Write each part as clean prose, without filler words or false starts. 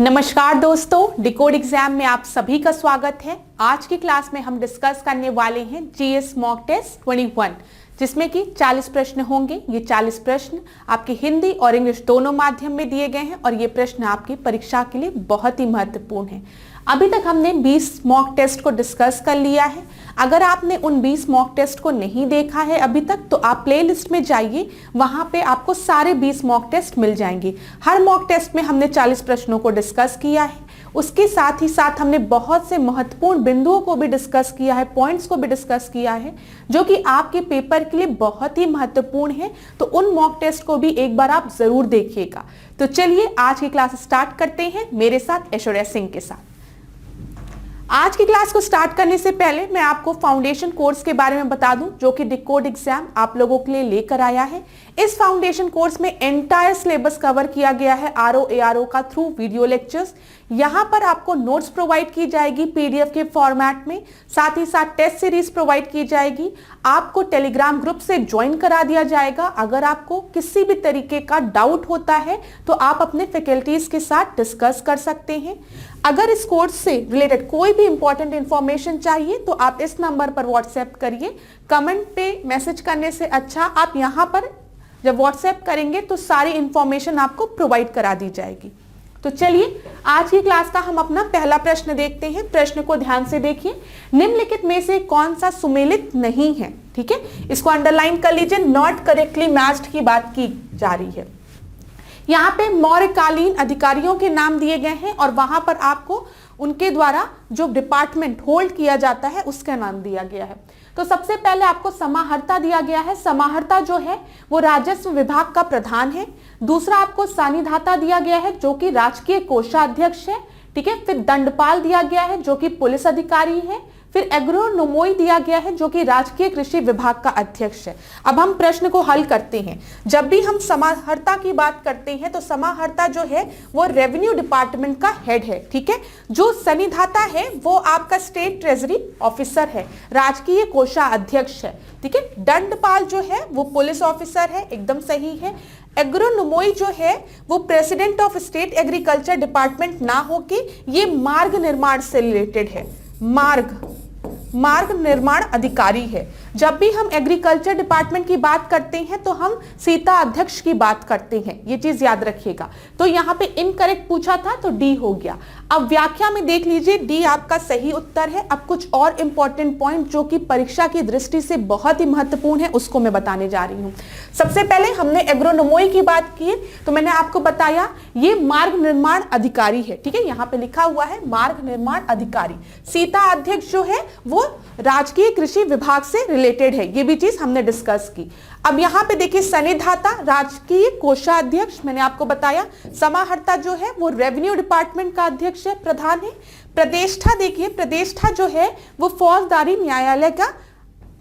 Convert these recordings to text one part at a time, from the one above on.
नमस्कार दोस्तों, decode exam में आप सभी का स्वागत है। आज की क्लास में हम डिस्कस करने वाले हैं जीएस मॉक टेस्ट 21, जिसमें कि 40 प्रश्न होंगे। ये 40 प्रश्न आपके हिंदी और इंग्लिश दोनों माध्यम में दिए गए हैं और ये प्रश्न आपकी परीक्षा के लिए बहुत ही महत्वपूर्ण है। अभी तक हमने 20 मॉक टेस्ट को डिस्कस कर लिया है। अगर आपने उन 20 मॉक टेस्ट को नहीं देखा है अभी तक, तो आप प्लेलिस्ट में जाइए, वहां पे आपको सारे 20 मॉक टेस्ट मिल जाएंगे। हर मॉक टेस्ट में हमने 40 प्रश्नों को डिस्कस किया है। उसके साथ ही साथ हमने बहुत से महत्वपूर्ण बिंदुओं को भी डिस्कस किया है, पॉइंट्स को भी डिस्कस किया है, जो कि आपके पेपर के लिए बहुत ही महत्वपूर्ण है। तो उन मॉक टेस्ट को भी एक बार आप जरूर देखिएगा। तो चलिए आज की क्लास स्टार्ट करते हैं मेरे साथ, ऐश्वर्या सिंह के साथ। आज की क्लास को स्टार्ट करने से पहले मैं आपको फाउंडेशन कोर्स के बारे में बता दूं, जो कि डिकोड एग्जाम आप लोगों के लिए लेकर आया है। इस फाउंडेशन कोर्स में एंटायर सिलेबस कवर किया गया है आरओ का थ्रू वीडियो लेक्चर्स। यहां पर आपको नोट्स प्रोवाइड की जाएगी पीडीएफ के फॉर्मेट में, साथ ही साथ टेस्ट सीरीज प्रोवाइड की जाएगी। आपको टेलीग्राम ग्रुप से ज्वाइन करा दिया जाएगा। अगर आपको किसी भी तरीके का डाउट होता है तो आप अपने फैकल्टीज के साथ डिस्कस कर सकते हैं। अगर इस कोर्स से रिलेटेड कोई भी इंपॉर्टेंट इंफॉर्मेशन चाहिए तो आप इस नंबर पर व्हाट्सएप करिए। कमेंट पे मैसेज करने से अच्छा आप यहाँ पर जब व्हाट्सएप करेंगे तो सारी इंफॉर्मेशन आपको प्रोवाइड करा दी जाएगी। तो चलिए आज की क्लास का हम अपना पहला प्रश्न देखते हैं। प्रश्न को ध्यान से देखिए। निम्नलिखित में से कौन सा सुमेलित नहीं है? ठीक है, इसको अंडरलाइन कर लीजिए। नॉट करेक्टली मैच्ड की बात की जा रही है। यहाँ पे मौर्यकालीन अधिकारियों के नाम दिए गए हैं और वहां पर आपको उनके द्वारा जो डिपार्टमेंट होल्ड किया जाता है उसका नाम दिया गया है। तो सबसे पहले आपको समाहर्ता दिया गया है। समाहर्ता जो है वो राजस्व विभाग का प्रधान है। दूसरा आपको सानिधाता दिया गया है, जो कि राजकीय कोषाध्यक्ष है। ठीक है, फिर दंडपाल दिया गया है, जो कि पुलिस अधिकारी है। फिर एग्रोनोमोई दिया गया है, जो कि राजकीय कृषि विभाग का अध्यक्ष है। अब हम प्रश्न को हल करते हैं। जब भी हम समाहर्ता की बात करते हैं तो समाहर्ता जो है वो रेवेन्यू डिपार्टमेंट का हेड है। ठीक है, जो सनिधाता है वो आपका स्टेट ट्रेजरी ऑफिसर है, राजकीय कोषाध्यक्ष है। ठीक है, दंडपाल जो है वो पुलिस ऑफिसर है, एकदम सही है। एग्रोनोमोई जो है वो president of state agriculture department ना होके ये मार्ग निर्माण से रिलेटेड है। मार्ग निर्माण अधिकारी है। जब भी हम एग्रीकल्चर डिपार्टमेंट की बात करते हैं तो हम सीता अध्यक्ष की बात करते हैं, ये चीज याद रखिएगा। तो यहाँ पे इनकरेक्ट पूछा था तो डी हो गया। अब व्याख्या में देख लीजिए, डी आपका सही उत्तर है। अब कुछ और इंपॉर्टेंट पॉइंट जो कि परीक्षा की दृष्टि से बहुत ही महत्वपूर्ण है उसको मैं बताने जा रही हूँ। सबसे पहले हमने एग्रोनोमोई की बात की तो मैंने आपको बताया ये मार्ग निर्माण अधिकारी है। ठीक है, यहाँ पे लिखा हुआ है मार्ग निर्माण अधिकारी। सीता अध्यक्ष जो है वो राजकीय कृषि विभाग से रिलेटेड है, ये भी चीज हमने डिस्कस की। अब यहाँ पे देखिए सनिधाता राजकीय कोषाध्यक्ष मैंने आपको बताया। समाहर्ता जो है वो रेवेन्यू डिपार्टमेंट का अध्यक्ष है, प्रधान है। प्रदेष्टा देखिए, प्रदेष्टा जो है वो फौजदारी न्यायालय का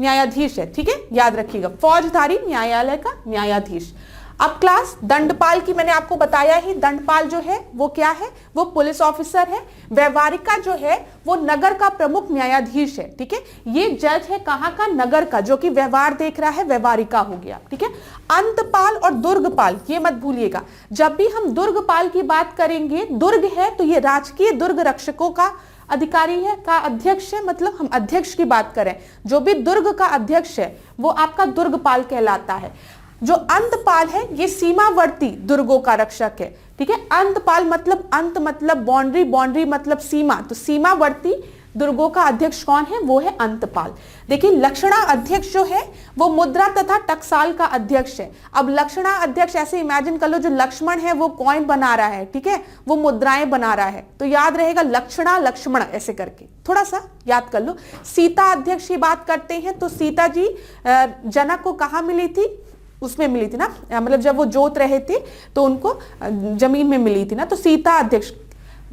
न्यायाधीश है। ठीक है, याद रखिएगा, फौजदारी न्यायालय का न्यायाधीश। अब क्लास दंडपाल की मैंने आपको बताया ही, दंडपाल जो है वो क्या है, वो पुलिस ऑफिसर है। व्यवहारिका जो है वो नगर का प्रमुख न्यायाधीश है। ठीक है, ये जज है कहाँ का, नगर का, जो कि व्यवहार देख रहा है, व्यवहारिका हो गया। ठीक है, अंतपाल और दुर्गपाल ये मत भूलिएगा। जब भी हम दुर्गपाल की बात करेंगे, दुर्ग है तो ये राजकीय दुर्ग रक्षकों का अधिकारी है, का अध्यक्ष है। मतलब हम अध्यक्ष की बात करें, जो भी दुर्ग का अध्यक्ष है वो आपका दुर्गपाल कहलाता है। जो अंतपाल है ये सीमावर्ती दुर्गों का रक्षक है। ठीक है, अंतपाल मतलब अंत मतलब बाउंड्री, बाउंड्री मतलब सीमा, तो सीमावर्ती दुर्गों का अध्यक्ष कौन है, वो है अंतपाल। देखिए लक्षणा अध्यक्ष जो है वो मुद्रा तथा टकसाल का अध्यक्ष है। अब लक्षणा अध्यक्ष ऐसे इमेजिन कर लो, जो लक्ष्मण है वो कॉइन बना रहा है, ठीक है, वो मुद्राएं बना रहा है, तो याद रहेगा लक्षणा लक्ष्मण ऐसे करके थोड़ा सा याद कर लो। सीता अध्यक्ष की बात करते हैं तो सीता जी जनक को कहाँ मिली थी, उसमें मिली थी ना, मतलब जब वो जोत रहे थे तो उनको जमीन में मिली थी ना, तो सीता अध्यक्ष।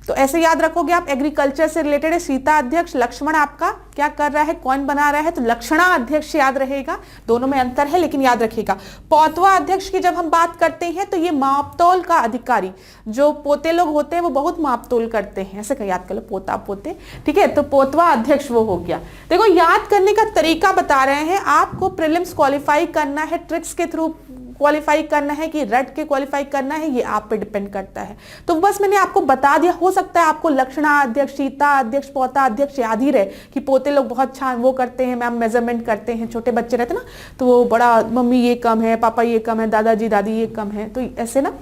तो ऐसे याद रखोगे आप, एग्रीकल्चर से रिलेटेड है सीता अध्यक्ष, लक्ष्मण आपका क्या कर रहा है, कौन बना रहा है, तो लक्षणा अध्यक्ष याद रहेगा। दोनों में अंतर है लेकिन याद रखिएगा। पौतवा अध्यक्ष की जब हम बात करते हैं तो ये मापतोल का अधिकारी, जो पोते लोग होते हैं वो बहुत मापतोल करते हैं, ऐसे का याद कर लो, पोता पोते। ठीक है, तो पोतवा अध्यक्ष वो हो गया। देखो याद करने का तरीका बता रहे हैं, आपको प्रीलिम्स क्वालिफाई करना है, ट्रिक्स के थ्रू क्वालिफाई करना है कि रट के क्वालिफाई करना है, ये आप पे डिपेंड करता है। तो बस मैंने आपको बता दिया, हो सकता है आपको लक्षणा अध्यक्ष, सीता अध्यक्ष, पोता अध्यक्ष याद ही रहे कि पोते लोग बहुत छान वो करते हैं, मैम मेजरमेंट करते हैं, छोटे बच्चे रहते ना तो वो बड़ा मम्मी ये कम है, पापा ये कम है, दादाजी दादी ये कम है, तो ऐसे ना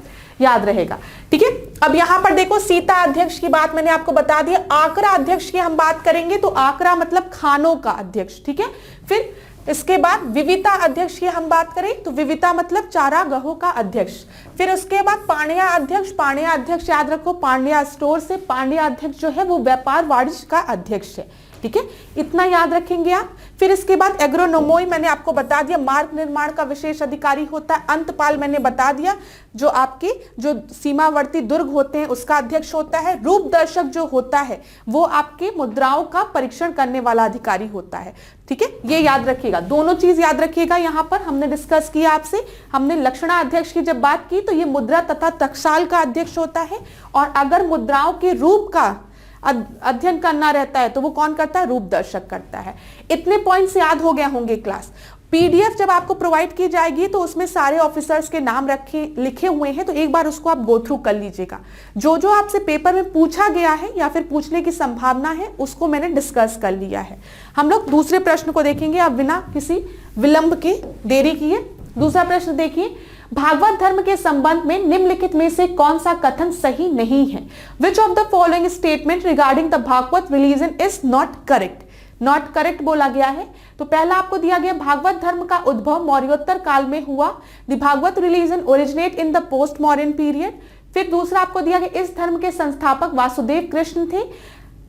याद रहेगा। ठीक है, अब यहां पर देखो सीता अध्यक्ष की बात मैंने आपको बता दिया। आकरा अध्यक्ष की हम बात करेंगे तो आकरा मतलब खानों का अध्यक्ष। ठीक है, फिर इसके बाद विविता अध्यक्ष की हम बात करें तो विविता मतलब चारागाहों का अध्यक्ष। फिर उसके बाद पांड्या अध्यक्ष, पांड्या अध्यक्ष याद रखो पांड्या स्टोर से, पांड्या अध्यक्ष जो है वो व्यापार वाणिज्य का अध्यक्ष है। ठीक है, इतना याद रखेंगे आप। फिर इसके बाद एग्रोनोमोई मैंने आपको बता दिया, मार्ग निर्माण का विशेष अधिकारी होता है। अंतपाल मैंने बता दिया, जो आपके जो सीमावर्ती दुर्ग होते हैं उसका अध्यक्ष होता है। रूप दर्शक जो होता है वो आपके मुद्राओं का परीक्षण करने वाला अधिकारी होता है। ठीक है, ये याद रखिएगा, दोनों चीज याद रखिएगा। यहाँ पर हमने डिस्कस किया आपसे, हमने लक्षणा अध्यक्ष की जब बात की तो ये मुद्रा तथा टकसाल का अध्यक्ष होता है, और अगर मुद्राओं के रूप का अध्ययन करना रहता है तो वो कौन करता है, रूप दर्शक करता है। इतने पॉइंट्स याद हो गए होंगे क्लास। पीडीएफ जब आपको प्रोवाइड की जाएगी तो उसमें सारे ऑफिसर्स के नाम लिखे हुए हैं, तो एक बार उसको आप गो थ्रू कर लीजिएगा। जो जो आपसे पेपर में पूछा गया है या फिर पूछने की संभावना है उसको मैंने डिस्कस कर लिया है। हम लोग दूसरे प्रश्न को देखेंगे अब बिना किसी विलंब के, देरी किए। दूसरा प्रश्न देखिए, भागवत धर्म के संबंध में निम्नलिखित में से कौन सा कथन सही नहीं है? Which of the following statement regarding the Bhagavata religion is not correct? Not correct बोला गया है। तो पहला आपको दिया गया, भागवत धर्म का उद्भव मौर्योत्तर काल में हुआ। The Bhagavata religion originate in the post modern period. फिर दूसरा आपको दिया गया, इस धर्म के संस्थापक वासुदेव कृष्ण थे।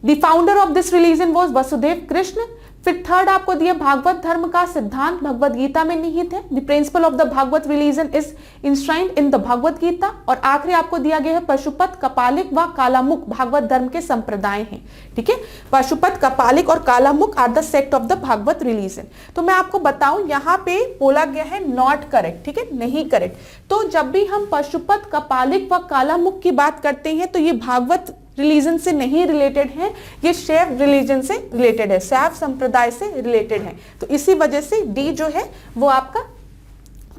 The founder of this religion was Vasudev Krishna. फिर थर्ड आपको दिया, भागवत धर्म का सिद्धांत भगवत गीता में निहित है। The principle of the Bhagavata religion is enshrined in the Bhagavad Gita. और आखिरी आपको दिया गया है, पशुपत, कपालिक व कालामुख भागवत धर्म के संप्रदाय हैं। ठीक है, पशुपत, कपालिक और Kalamukha are the sect of the Bhagavata religion. तो मैं आपको बताऊं, यहाँ पे बोला गया है नॉट करेक्ट। ठीक है, नहीं करेक्ट। तो जब भी हम पशुपत, कपालिक व कालामुख की बात करते हैं तो ये भागवत रिलीजन से नहीं रिलेटेड है, ये शैव रिलीजन से रिलेटेड है, शैव संप्रदाय से रिलेटेड है। तो इसी वजह से डी जो है वो आपका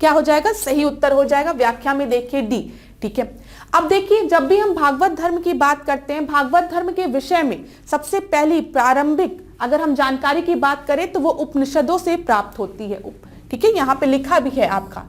क्या हो जाएगा, सही उत्तर हो जाएगा। व्याख्या में देखिए डी। ठीक है, अब देखिए जब भी हम भागवत धर्म की बात करते हैं, भागवत धर्म के विषय में सबसे पहली प्रारंभिक अगर हम जानकारी की बात करें तो वो उपनिषदों से प्राप्त होती है। ठीक है, यहाँ पे लिखा भी है आपका।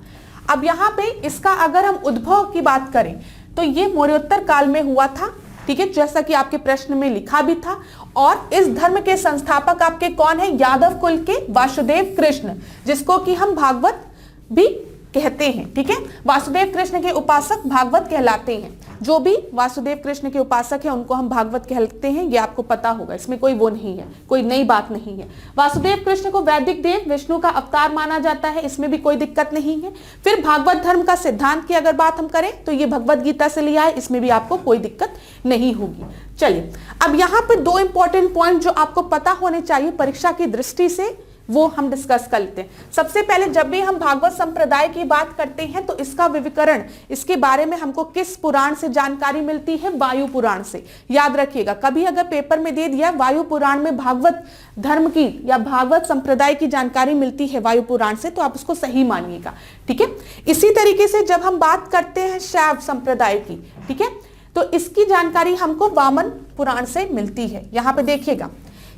अब यहाँ पे इसका अगर हम उद्भव की बात करें तो ये मौर्योत्तर काल में हुआ था। ठीक है, जैसा कि आपके प्रश्न में लिखा भी था। और इस धर्म के संस्थापक आपके कौन है, यादव कुल के वासुदेव कृष्ण, जिसको कि हम भागवत भी कहते हैं। ठीक है, वासुदेव कृष्ण के उपासक भागवत कहलाते हैं। जो भी वासुदेव कृष्ण के उपासक है उनको हम भागवत कहते हैं, ये आपको पता होगा, इसमें कोई वो नहीं है, कोई नई बात नहीं है। वासुदेव कृष्ण को वैदिक देव विष्णु का अवतार माना जाता है, इसमें भी कोई दिक्कत नहीं है। फिर भागवत धर्म का सिद्धांत की अगर बात हम करें तो ये भगवत गीता से लिया है, इसमें भी आपको कोई दिक्कत नहीं होगी। चलिए, अब यहाँ पे दो इंपॉर्टेंट पॉइंट जो आपको पता होने चाहिए परीक्षा की दृष्टि से, वो हम डिस्कस कर लेते हैं। सबसे पहले जब भी हम भागवत संप्रदाय की बात करते हैं तो इसका विवरण, इसके बारे में हमको किस पुराण से जानकारी मिलती है, वायु पुराण से। याद रखिएगा, कभी अगर पेपर में दे दिया वायु पुराण में भागवत धर्म की या भागवत संप्रदाय की जानकारी मिलती है वायु पुराण से, तो आप उसको सही मानिएगा। ठीक है, इसी तरीके से जब हम बात करते हैं शैव संप्रदाय की, ठीक है, तो इसकी जानकारी हमको वामन पुराण से मिलती है। यहाँ पे देखिएगा,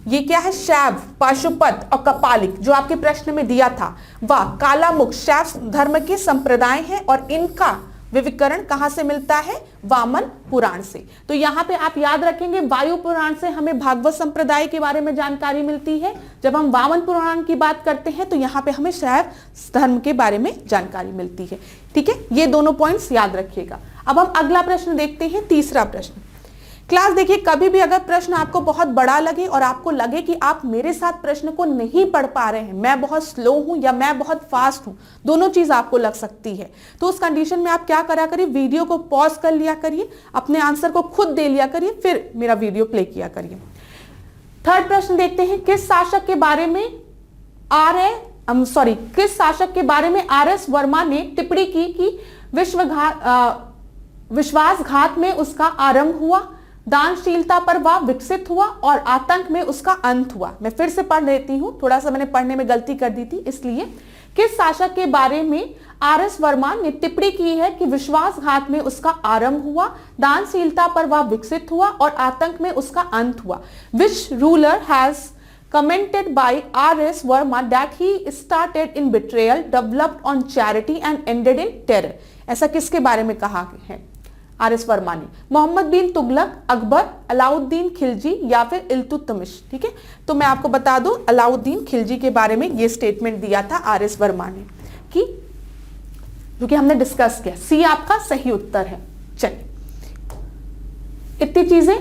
ये क्या है, शैव, पाशुपत और कपालिक जो आपके प्रश्न में दिया था, व कालामुख शैव धर्म के संप्रदाय हैं और इनका विवरण कहां से मिलता है, वामन पुराण से। तो यहाँ पे आप याद रखेंगे, वायु पुराण से हमें भागवत संप्रदाय के बारे में जानकारी मिलती है। जब हम वामन पुराण की बात करते हैं तो यहाँ पे हमें शैव धर्म के बारे में जानकारी मिलती है। ठीक है, ये दोनों पॉइंट्स याद रखिएगा। अब हम अगला प्रश्न देखते हैं, तीसरा प्रश्न। क्लास देखिए, कभी भी अगर प्रश्न आपको बहुत बड़ा लगे और आपको लगे कि आप मेरे साथ प्रश्न को नहीं पढ़ पा रहे हैं, मैं बहुत स्लो हूं या मैं बहुत फास्ट हूं, दोनों चीज आपको लग सकती है, तो उस कंडीशन में आप क्या करा करिए, वीडियो को पॉज कर लिया करिए, अपने आंसर को खुद दे लिया करिए, फिर मेरा वीडियो प्ले किया करिए। थर्ड प्रश्न देखते हैं, किस शासक के बारे में किस शासक के बारे में आर.एस. वर्मा ने टिप्पणी की कि विश्वासघात में उसका आरंभ हुआ, दानशीलता पर वह विकसित हुआ और आतंक में उसका अंत हुआ। मैं फिर से पढ़ लेती हूं, थोड़ा सा मैंने पढ़ने में गलती कर दी थी, इसलिए किस शासक के बारे में RS वर्मा ने टिप्पणी की है कि विश्वासघात में उसका आरंभ हुआ, दानशीलता पर वह विकसित हुआ और आतंक में उसका अंत हुआ। Which ruler has commented by RS Verma that he started in betrayal, developed on charity and ended in terror? ऐसा किसके बारे में कहा है RS वर्मा ने? मोहम्मद बिन तुगलक, अकबर, अलाउद्दीन खिलजी या फिर इल्तुतमिश। ठीक है, तो मैं आपको बता दूं अलाउद्दीन खिलजी के बारे में ये स्टेटमेंट दिया था RS वर्मा ने, कि जो कि हमने डिस्कस किया। सी आपका सही उत्तर है। चलिए, इतनी चीजें।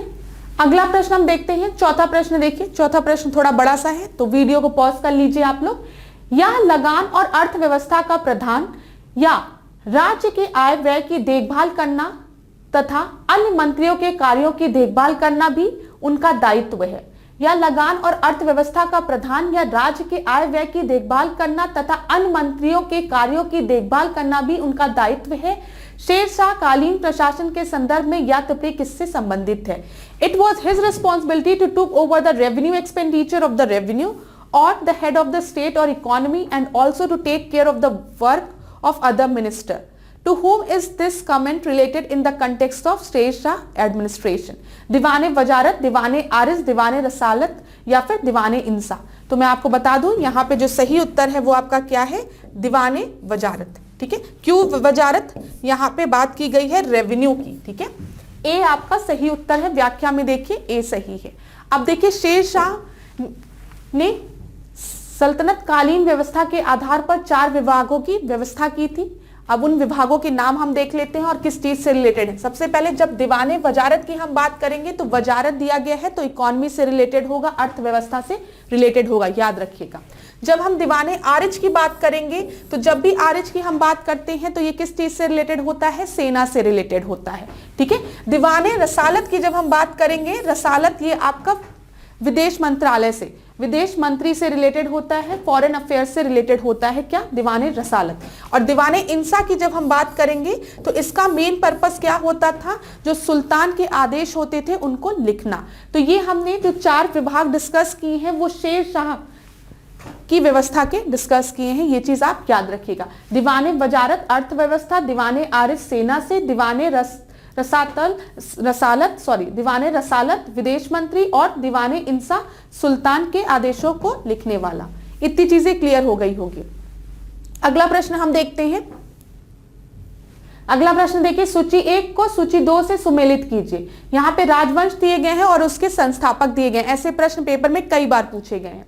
अगला प्रश्न हम देखते हैं, चौथा प्रश्न देखिए। चौथा प्रश्न थोड़ा बड़ा सा है, तो वीडियो को पॉज कर लीजिए आप लोग। यह लगान और अर्थव्यवस्था का प्रधान या राज्य के आय व्यय की देखभाल करना तथा अन्य मंत्रियों के कार्यों की देखभाल करना भी उनका दायित्व है। या लगान और अर्थव्यवस्था का प्रधान या राज्य के आय व्यय की देखभाल करना तथा अन्य मंत्रियों के कार्यों की देखभाल करना भी उनका दायित्व है। शेरशाह कालीन प्रशासन के संदर्भ में यह टिप्पणी किससे संबंधित है? It was his responsibility to took over the revenue expenditure of the revenue or the head of the state or economy and also to take care of the work of other minister. To whom is this comment related in the context of Sher-Shah administration? दीवाने वजारत, दीवाने आरिस, दीवाने रसालत या फिर दीवाने इंसा? तो मैं आपको बता दूं यहाँ पे जो सही उत्तर है वो आपका क्या है? दीवाने वजारत। ठीक है, क्यों वजारत? यहाँ पे बात की गई है रेवेन्यू की। ठीक है, ए आपका सही उत्तर है। व्याख्या में देखिए ए सही है। अब देखिए शेरशाह ने सल्तनत कालीन व्यवस्था के आधार पर 4 विभागों की व्यवस्था की थी। अब उन विभागों के नाम हम देख लेते हैं और किस चीज से रिलेटेड है। सबसे पहले जब दीवाने वजारत की हम बात करेंगे तो वजारत दिया गया है तो इकोनॉमी से रिलेटेड होगा, अर्थव्यवस्था से रिलेटेड होगा, याद रखिएगा। जब हम दीवाने आरिज की बात करेंगे तो जब भी आरिज की हम बात करते हैं तो ये किस चीज से रिलेटेड होता है? सेना से रिलेटेड होता है। ठीक है, दीवाने रसालत की जब हम बात करेंगे, रसालत ये आपका विदेश मंत्रालय से, विदेश मंत्री से रिलेटेड होता है, फॉरेन अफेयर्स से रिलेटेड होता है क्या? दीवाने रसालत। और दीवाने इंसा की जब हम बात करेंगे तो इसका मेन पर्पस क्या होता था? जो सुल्तान के आदेश होते थे उनको लिखना। तो ये हमने जो 4 विभाग डिस्कस किए हैं वो शेरशाह की व्यवस्था के डिस्कस किए हैं, ये चीज आप याद रखिएगा। दीवाने वजारत अर्थव्यवस्था, दीवाने आरिज सेना से, दीवाने दीवाने रसालत विदेश मंत्री और दीवाने इंसा सुल्तान के आदेशों को लिखने वाला। इतनी चीजें क्लियर हो गई होगी। अगला प्रश्न हम देखते हैं। अगला प्रश्न देखिए, सूची 1 को सूची 2 से सुमेलित कीजिए। यहाँ पे राजवंश दिए गए हैं और उसके संस्थापक दिए गए हैं। ऐसे प्रश्न पेपर में कई बार पूछे गए हैं।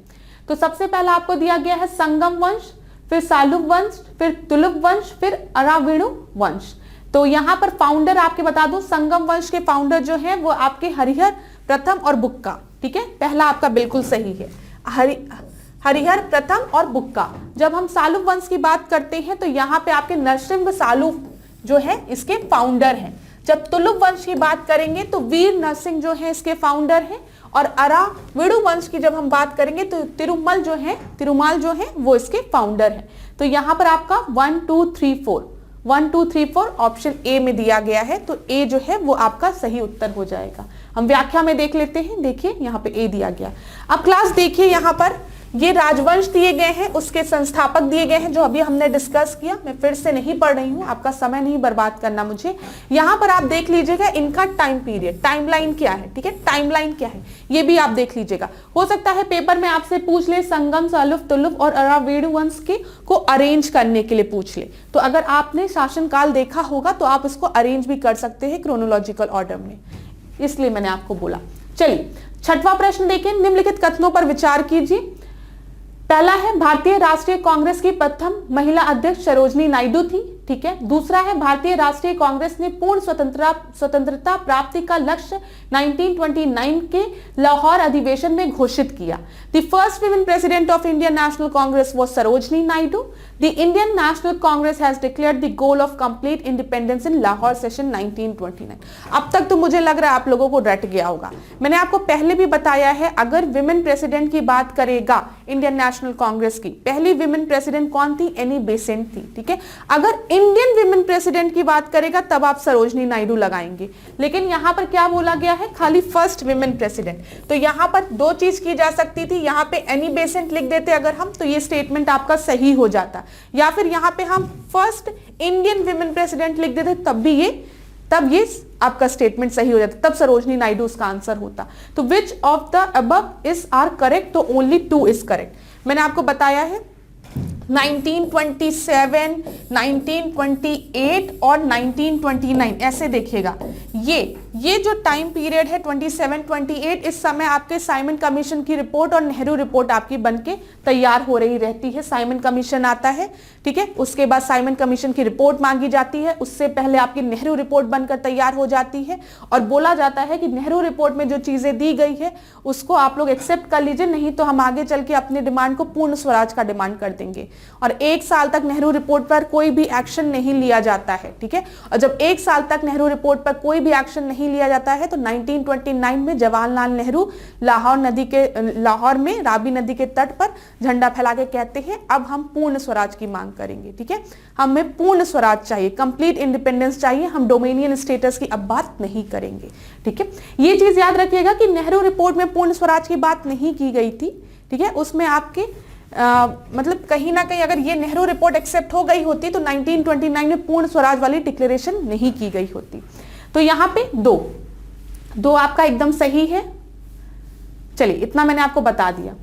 तो सबसे पहला आपको दिया गया है संगम वंश, फिर सालुब वंश, फिर तुलुप वंश, फिर अराविणु वंश। तो यहाँ पर फाउंडर आपके बता दूं, संगम वंश के फाउंडर जो है वो आपके हरिहर प्रथम और बुक्का। ठीक है, पहला आपका बिल्कुल सही है, हरिहर प्रथम और बुक्का। जब हम सालुब वंश की बात करते हैं तो यहाँ पे आपके नरसिंह सालुब जो है इसके फाउंडर हैं। जब तुलुप वंश की बात करेंगे तो वीर नरसिंह जो है इसके फाउंडर हैं। और अराविणु वंश की जब हम बात करेंगे तो तिरुमल जो है वो इसके फाउंडर हैं। तो यहाँ पर आपका 1 2 3 4 ऑप्शन ए में दिया गया है, तो ए जो है वो आपका सही उत्तर हो जाएगा। हम व्याख्या में देख लेते हैं। देखिए यहाँ पे ए दिया गया। अब क्लास देखिए, यहाँ पर ये राजवंश दिए गए हैं, उसके संस्थापक दिए गए हैं जो अभी हमने डिस्कस किया। मैं फिर से नहीं पढ़ रही हूँ, आपका समय नहीं बर्बाद करना मुझे। यहाँ पर आप देख लीजिएगा इनका टाइम पीरियड, टाइमलाइन क्या है। ठीक है, टाइमलाइन क्या है ये भी आप देख लीजिएगा। हो सकता है पेपर में आपसे पूछ ले संगम, सालुब, तुलुप और अराविणु वंश के को अरेंज करने के लिए पूछ ले। तो अगर आपने शासनकाल देखा होगा तो आप इसको अरेंज भी कर सकते हैं क्रोनोलॉजिकल ऑर्डर में, इसलिए मैंने आपको बोला। चलिए, छठवां प्रश्न देखें। निम्नलिखित कथनों पर विचार कीजिए। पहला है भारतीय राष्ट्रीय कांग्रेस की प्रथम महिला अध्यक्ष सरोजनी नायडू थी। ठीक है, दूसरा है भारतीय राष्ट्रीय कांग्रेस ने पूर्ण स्वतंत्रता प्राप्ति का लक्ष्य 1929 के लाहौर अधिवेशन में घोषित किया। The first women president of Indian national Congress was Sarojini Naidu. The Indian national Congress has declared the goal of complete independence in Lahore session 1929। अब तक तो मुझे लग रहा है आप लोगों को रट गया होगा। मैंने आपको पहले भी बताया है, अगर विमेन प्रेसिडेंट की बात करेगा इंडियन नेशनल कांग्रेस की, पहली विमेन प्रेसिडेंट कौन थी? एनी बेसेंट थी। ठीक है, अगर इंडियन विमेन प्रेसिडेंट की बात करेगा तब आप सरोजनी नायडू लगाएंगे, लेकिन यहां पर क्या बोला गया है? खाली फर्स्ट विमेन प्रेसिडेंट। तो यहां पर 2 चीज की जा सकती थी, यहां पे एनी बेसेंट लिख देते अगर हम, तो ये स्टेटमेंट आपका सही हो जाता। या फिर यहाँ पे हम फर्स्ट इंडियन विमेन प्रेसिडेंट लिख देते तब ये आपका स्टेटमेंट सही हो जाता, तब सरोजनी नायडू उसका आंसर होता। तो which of the above is are correct, तो ओनली 2 इज करेक्ट। मैंने आपको बताया है 1927, 1928 और 1929 ऐसे देखिएगा। ये जो टाइम पीरियड है 27, 28, इस समय आपके साइमन कमीशन की रिपोर्ट और नेहरू रिपोर्ट आपकी बनके तैयार हो रही रहती है। साइमन कमीशन आता है, ठीक है, उसके बाद साइमन कमीशन की रिपोर्ट मांगी जाती है, उससे पहले आपकी नेहरू रिपोर्ट बनकर तैयार हो जाती है और बोला जाता है कि नेहरू रिपोर्ट में जो चीजें दी गई है उसको आप लोग एक्सेप्ट कर लीजिए, नहीं तो हम आगे चल के अपने डिमांड को पूर्ण स्वराज का डिमांड कर देंगे। और 1 साल तक नेहरू रिपोर्ट पर कोई भी एक्शन नहीं लिया जाता है, ठीक है। और जब 1 साल तक नेहरू रिपोर्ट पर कोई भी एक्शन नहीं लिया जाता है तो 1929 में जवाहरलाल नेहरू लाहौर में रावी नदी के तट पर झंडा फैला के कहते हैं अब हम पूर्ण स्वराज की मांग करेंगे, ठीक है। हमें पूर्ण स्वराज चाहिए, कंप्लीट इंडिपेंडेंस चाहिए, हम डोमिनियन स्टेटस की अब बात नहीं करेंगे, ठीक है। ये चीज याद रखिएगा कि नेहरू रिपोर्ट में पूर्ण स्वराज की बात नहीं की गई थी, ठीक है। उसमें आपके मतलब कहीं ना कहीं अगर ये नेहरू रिपोर्ट एक्सेप्ट हो गई होती तो 1929 में पूर्ण स्वराज वाली डिक्लेरेशन नहीं की गई होती। तो यहां पे दो आपका एकदम सही है। चलिए इतना मैंने आपको बता दिया।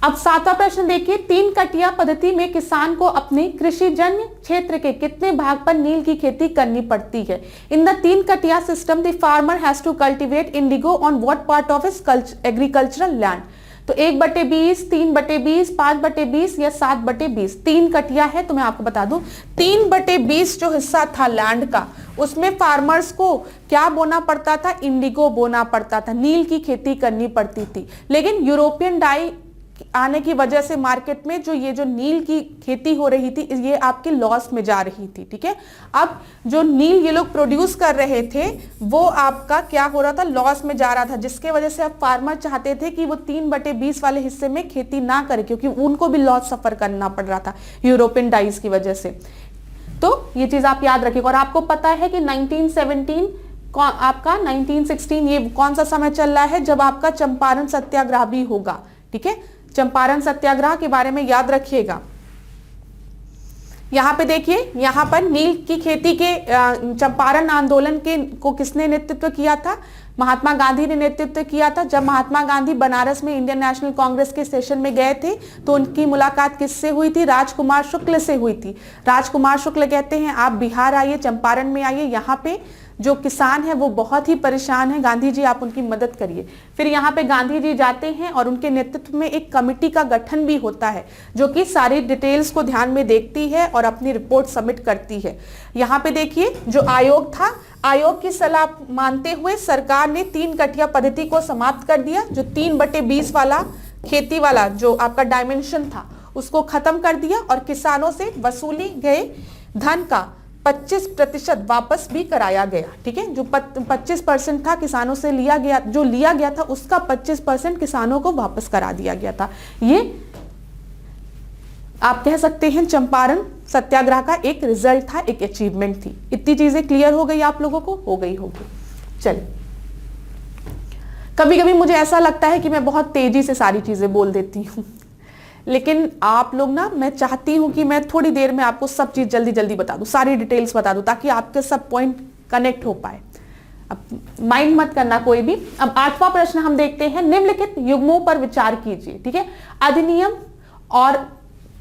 अब 7वां प्रश्न देखिए, 3 कटिया पद्धति में किसान को अपने कृषिजन्य क्षेत्र के कितने भाग पर नील की खेती करनी पड़ती है? इन the 3 kathia system the farmer has to cultivate indigo on what part of his agricultural land? तो 1/20, 3/20, 5/20 या 7/20। 3 कटिया है तो मैं आपको बता दूं 3/20 जो हिस्सा था लैंड का उसमें फार्मर्स को क्या बोना पड़ता था? इंडिगो बोना पड़ता था, नील की खेती करनी पड़ती थी। लेकिन यूरोपियन डाई आने की वजह से मार्केट में जो नील की खेती हो रही थी ये आपके लॉस में जा रही थी, ठीक है। अब जो नील ये लोग प्रोड्यूस कर रहे थे वो आपका क्या हो रहा था? लॉस में जा रहा था, जिसके वजह से अब फार्मर चाहते थे कि वो 3/20 वाले हिस्से में खेती ना करे क्योंकि उनको भी लॉस सफर करना पड़ रहा था यूरोपियन डाइज की वजह से। तो ये चीज आप याद रखिएगा। और आपको पता है कि 1917 आपका 1916 ये कौन सा समय चल रहा है? जब आपका चंपारण सत्याग्रह भी होगा, ठीक है। चंपारण सत्याग्रह के बारे में याद रखिएगा। यहां पे देखिए, यहां पर नील की खेती के चंपारण आंदोलन को किसने नेतृत्व किया था? महात्मा गांधी ने नेतृत्व किया था। जब महात्मा गांधी बनारस में इंडियन नेशनल कांग्रेस के सेशन में गए थे तो उनकी मुलाकात किससे हुई थी? राजकुमार शुक्ल से हुई थी। राजकुमार शुक्ल कहते हैं आप बिहार आइए, चंपारण में आइए, यहाँ पे जो किसान है वो बहुत ही परेशान है, गांधी जी आप उनकी मदद करिए। फिर यहाँ पे गांधी जी जाते हैं और उनके नेतृत्व में एक कमेटी का गठन भी होता है जो कि सारी डिटेल्स को ध्यान में देखती है और अपनी रिपोर्ट सबमिट करती है। यहाँ पे देखिए जो आयोग था, आयोग की सलाह मानते हुए सरकार ने 3 कटिया पद्धति को समाप्त कर दिया। जो 3/20 वाला खेती वाला जो आपका डायमेंशन था उसको खत्म कर दिया और किसानों से वसूली गए धन का 25% वापस भी कराया गया, ठीक है। जो 25% था किसानों से लिया गया था उसका 25% किसानों को वापस करा दिया गया था। ये आप कह सकते हैं चंपारण सत्याग्रह का एक रिजल्ट था, एक अचीवमेंट थी। इतनी चीजें क्लियर हो गई आप लोगों को? हो गई होगी। चलिए, कभी कभी मुझे ऐसा लगता है कि मैं बहुत तेजी से सारी चीजें बोल देती हूँ, लेकिन आप लोग ना, मैं चाहती हूं कि मैं थोड़ी देर में आपको सब चीज जल्दी जल्दी बता दूं, सारी डिटेल्स बता दूं ताकि आपके सब पॉइंट कनेक्ट हो पाए। अब माइंड मत करना कोई भी। अब 8वां प्रश्न हम देखते हैं, निम्नलिखित युग्मों पर विचार कीजिए, ठीक है। अधिनियम और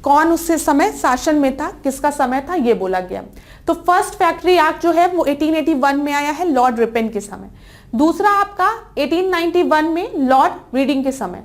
कौन उससे समय शासन में था, किसका समय था, ये बोला गया। तो फर्स्ट फैक्ट्री एक्ट जो है वो 1881 में आया है, लॉर्ड रिपेन के समय। दूसरा आपका 1891 में लॉर्ड रीडिंग के समय।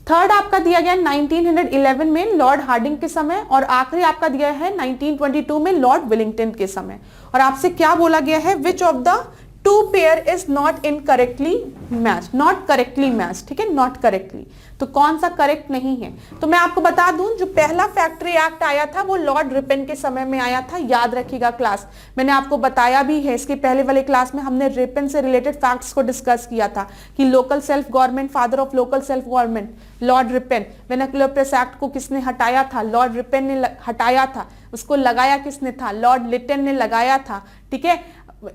थर्ड आपका दिया गया 1911 में लॉर्ड हार्डिंग के समय। और आखिरी आपका दिया है 1922 में लॉर्ड विलिंगटन के समय। और आपसे क्या बोला गया है? Which of the 2 pair is not incorrectly match, not correctly match, ठीक है, नॉट करेक्टली। तो कौन सा करेक्ट नहीं है? तो मैं आपको बता दूं जो पहला फैक्ट्री एक्ट आया था वो लॉर्ड रिपेन के समय में आया था। याद रखिएगा क्लास, मैंने आपको बताया भी है, इसके पहले वाले क्लास में हमने रिपेन से रिलेटेड फैक्ट्स को डिस्कस किया था कि local self government, father of local self government Lord ripen. Vernacular press act को किसने हटाया था? लॉर्ड रिपेन ने हटाया था। उसको लगाया किसने था? लॉर्ड लिटन ने लगाया था, ठीक है।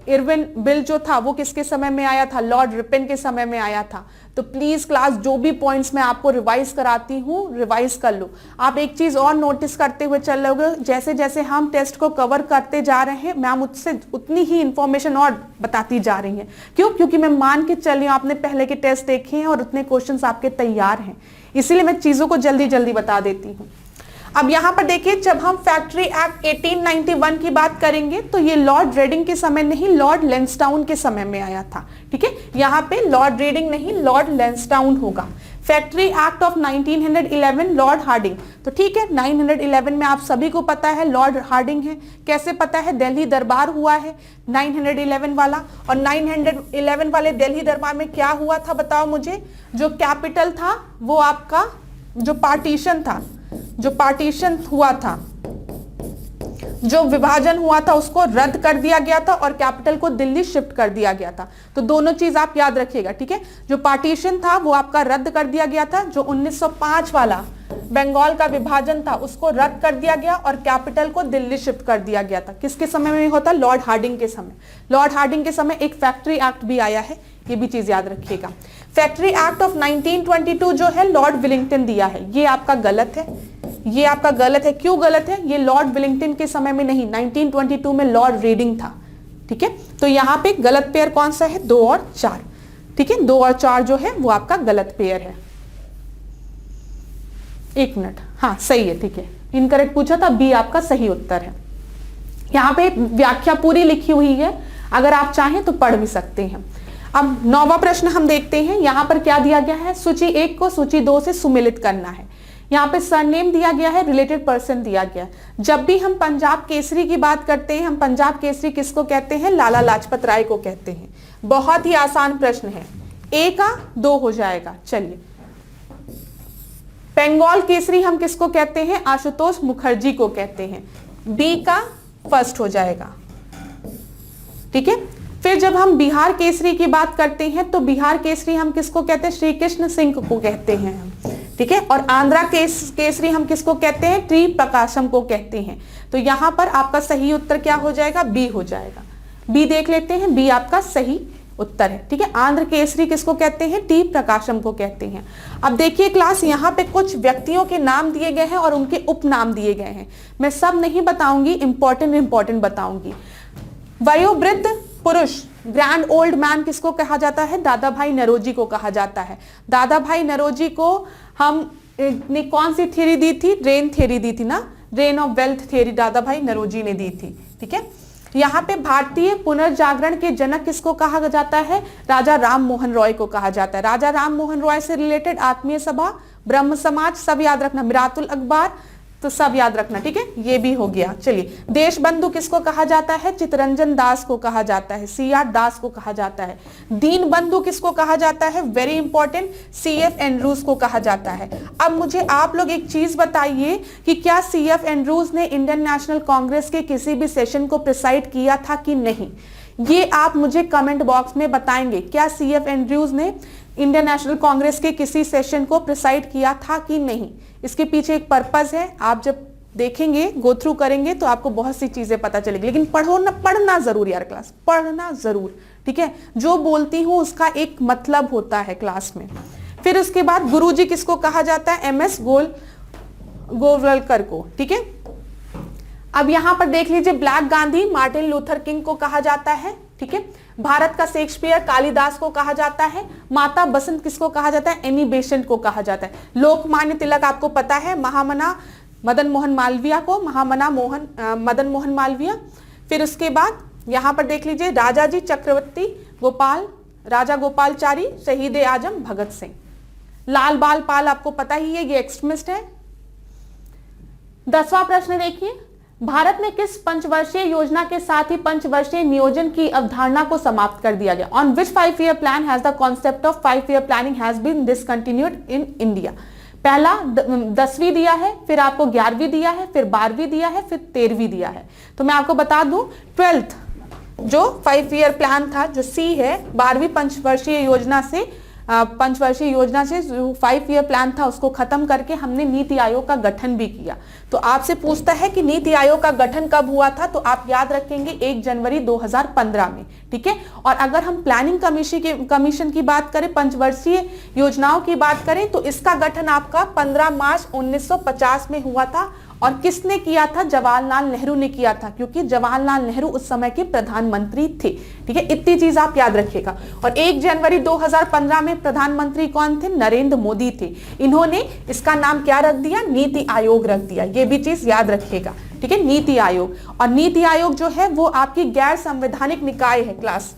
इरविन बिल जो था वो किसके समय में आया था? लॉर्ड रिपन के समय में आया था। तो प्लीज क्लास जो भी पॉइंट्स मैं आपको रिवाइज कराती हूँ रिवाइज कर लो। आप एक चीज और नोटिस करते हुए चल रहे, जैसे जैसे हम टेस्ट को कवर करते जा रहे हैं मैम उससे उतनी ही इंफॉर्मेशन और बताती जा रही है। क्यों? क्योंकि मैं मान के चल रही हूँ आपने पहले के टेस्ट देखे हैं और उतने क्वेश्चन आपके तैयार हैं, इसीलिए मैं चीजों को जल्दी जल्दी बता देती हूँ। अब यहां पर देखिए, जब हम फैक्ट्री एक्ट 1891 की बात करेंगे तो ये लॉर्ड रेडिंग के समय नहीं, लॉर्ड लैंसडाउन के समय में आया था। ठीक है, यहां पे लॉर्ड रेडिंग नहीं, लॉर्ड लैंसडाउन होगा। Factory act of 1911 Lord Hardinge. तो ठीक है, 911 में आप सभी को पता है लॉर्ड हार्डिंग है। कैसे पता है? दिल्ली दरबार हुआ है 911 वाला, और 911 वाले दिल्ली दरबार में क्या हुआ था बताओ मुझे? जो कैपिटल था वो आपका जो पार्टीशन हुआ था, जो विभाजन हुआ था उसको रद्द कर दिया गया था और कैपिटल को दिल्ली शिफ्ट कर दिया गया था। तो दोनों चीज आप याद रखिएगा। ठीक है, जो पार्टीशन था वो आपका रद्द कर दिया गया था, जो 1905 वाला बंगाल का विभाजन था उसको रद्द कर दिया गया और कैपिटल को दिल्ली शिफ्ट कर दिया गया था। किसके समय में होता? लॉर्ड हार्डिंग के समय। लॉर्ड हार्डिंग के समय एक फैक्ट्री एक्ट भी आया है, ये भी चीज याद रखिएगा। फैक्ट्री एक्ट ऑफ 1922 जो है लॉर्ड विलिंगटन दिया है, ये आपका गलत है, ये आपका गलत है। क्यों गलत है? ये लॉर्ड विलिंगटन के समय में नहीं, 1922 में लॉर्ड रेडिंग था। ठीक है, तो यहां पे गलत पेयर कौन सा है? 2 और 4। ठीक है, 2 और 4 जो है वो आपका गलत पेयर है। एक मिनट, हाँ सही है। ठीक है, इनकरेक्ट पूछा था, बी आपका सही उत्तर है। यहाँ पे व्याख्या पूरी लिखी हुई है, अगर आप चाहें तो पढ़ भी सकते हैं। अब 9वां प्रश्न हम देखते हैं। यहाँ पर क्या दिया गया है? सूची 1 को सूची 2 से सुमेलित करना है। यहाँ पे सरनेम दिया गया है, रिलेटेड पर्सन दिया गया है। जब भी हम पंजाब केसरी की बात करते हैं, हम पंजाब केसरी किसको कहते हैं? लाला लाजपत राय को कहते हैं। बहुत ही आसान प्रश्न है, ए का 2 हो जाएगा। चलिए, बंगाल केसरी हम किसको कहते हैं? आशुतोष मुखर्जी को कहते हैं। बी का फर्स्ट हो जाएगा। ठीक है, फिर जब हम बिहार केसरी की बात करते हैं तो बिहार केसरी हम किसको कहते हैं? श्री कृष्ण सिंह को कहते हैं। ठीक है, और आंध्रा केसरी हम किसको कहते हैं? टी प्रकाशम को कहते हैं। तो यहां पर आपका सही उत्तर क्या हो जाएगा? बी हो जाएगा। बी देख लेते हैं, बी आपका सही उत्तर है। ठीक है, आंध्र केसरी किसको कहते हैं? टी प्रकाशम को कहते हैं। अब देखिए क्लास, यहाँ पे कुछ व्यक्तियों के नाम दिए गए हैं और उनके उपनाम दिए गए हैं। मैं सब नहीं बताऊंगी, इंपॉर्टेंट बताऊंगी। वयोवृद्ध पुरुष, ग्रैंड ओल्ड मैन किसको कहा जाता है? दादा भाई नौरोजी को कहा जाता है। दादा भाई नौरोजी को हम ने कौन सी थ्योरी दी थी? रेन थ्योरी दी थी ना, रेन ऑफ वेल्थ थ्योरी दादा भाई नौरोजी ने दी थी। ठीक है, यहाँ पे भारतीय पुनर्जागरण के जनक किसको कहा जाता है? राजा राम मोहन रॉय को कहा जाता है। राजा राम मोहन रॉय से रिलेटेड आत्मीय सभा, ब्रह्म समाज, सब याद रखना, मिरातुल अखबार, तो सब याद रखना। ठीक है, ये भी हो गया। चलिए, देश बंधु किसको कहा जाता है? चित्तरंजन दास को कहा जाता है, CR दास को कहा जाता है। दीन बंधु किसको कहा जाता है? वेरी इंपॉर्टेंट, CF एंड्रूज को कहा जाता है। अब मुझे आप लोग एक चीज बताइए कि क्या CF एंड्रूज ने इंडियन नेशनल कांग्रेस के किसी भी सेशन को प्रिसाइड किया था कि नहीं? ये आप मुझे कमेंट बॉक्स में बताएंगे। क्या CF एंड्रूज ने इंडियन नेशनल कांग्रेस के किसी सेशन को प्रिसाइड किया था कि नहीं? इसके पीछे एक पर्पस है, आप जब देखेंगे, गो थ्रू करेंगे तो आपको बहुत सी चीजें पता चलेगी। लेकिन पढ़ना जरूर यार क्लास, पढ़ना जरूर। ठीक है, जो बोलती हूं उसका एक मतलब होता है क्लास में। फिर उसके बाद गुरुजी किसको कहा जाता है? MS गोलवलकर को। ठीक है, अब यहां पर देख लीजिए, black Gandhi Martin Luther king को कहा जाता है। ठीक है, भारत का शेक्सपियर कालिदास को कहा जाता है। माता बसंत किसको कहा जाता है? एनी बेसेंट को कहा जाता है। लोकमान्य तिलक आपको पता है, महामना मदन मोहन मालवीय को, मदन मोहन मालवीय। फिर उसके बाद यहां पर देख लीजिए, राजाजी चक्रवर्ती राजा गोपालचारी, शहीद आजम भगत सिंह। लाल बाल पाल आपको पता ही है, ये एक्सट्रीमिस्ट है। 10वां प्रश्न देखिए, भारत में किस पंचवर्षीय योजना के साथ ही पंचवर्षीय नियोजन की अवधारणा को समाप्त कर दिया गया? On which 5-year plan has the concept of 5-year planning has been discontinued in India? पहला 10वीं दिया है, फिर आपको 11वीं दिया है, फिर 12वीं दिया है, फिर 13वीं दिया है। तो मैं आपको बता दूं, 12th जो 5-year प्लान था, जो C है, 12वीं पंचवर्षीय योजना से पंचवर्षीय योजना से जो 5 ईयर प्लान था उसको खत्म करके हमने नीति आयोग का गठन भी किया। तो आपसे पूछता है कि नीति आयोग का गठन कब हुआ था, तो आप याद रखेंगे 1 जनवरी 2015 में, ठीक है। और अगर हम प्लानिंग कमीशन की बात करें, पंचवर्षीय योजनाओं की बात करें, तो इसका गठन आपका 15 मार्च 1950 में हुआ था। और किसने किया था? जवाहरलाल नेहरू ने किया था, क्योंकि जवाहरलाल नेहरू उस समय के प्रधानमंत्री थे, ठीक है। इतनी चीज आप याद रखिएगा। और 1 जनवरी 2015 में प्रधानमंत्री कौन थे? नरेंद्र मोदी थे। इन्होंने इसका नाम क्या रख दिया? नीति आयोग रख दिया। ये भी चीज याद रखिएगा, ठीक है, नीति आयोग। और नीति आयोग जो है वो आपकी गैर संवैधानिक निकाय है क्लास,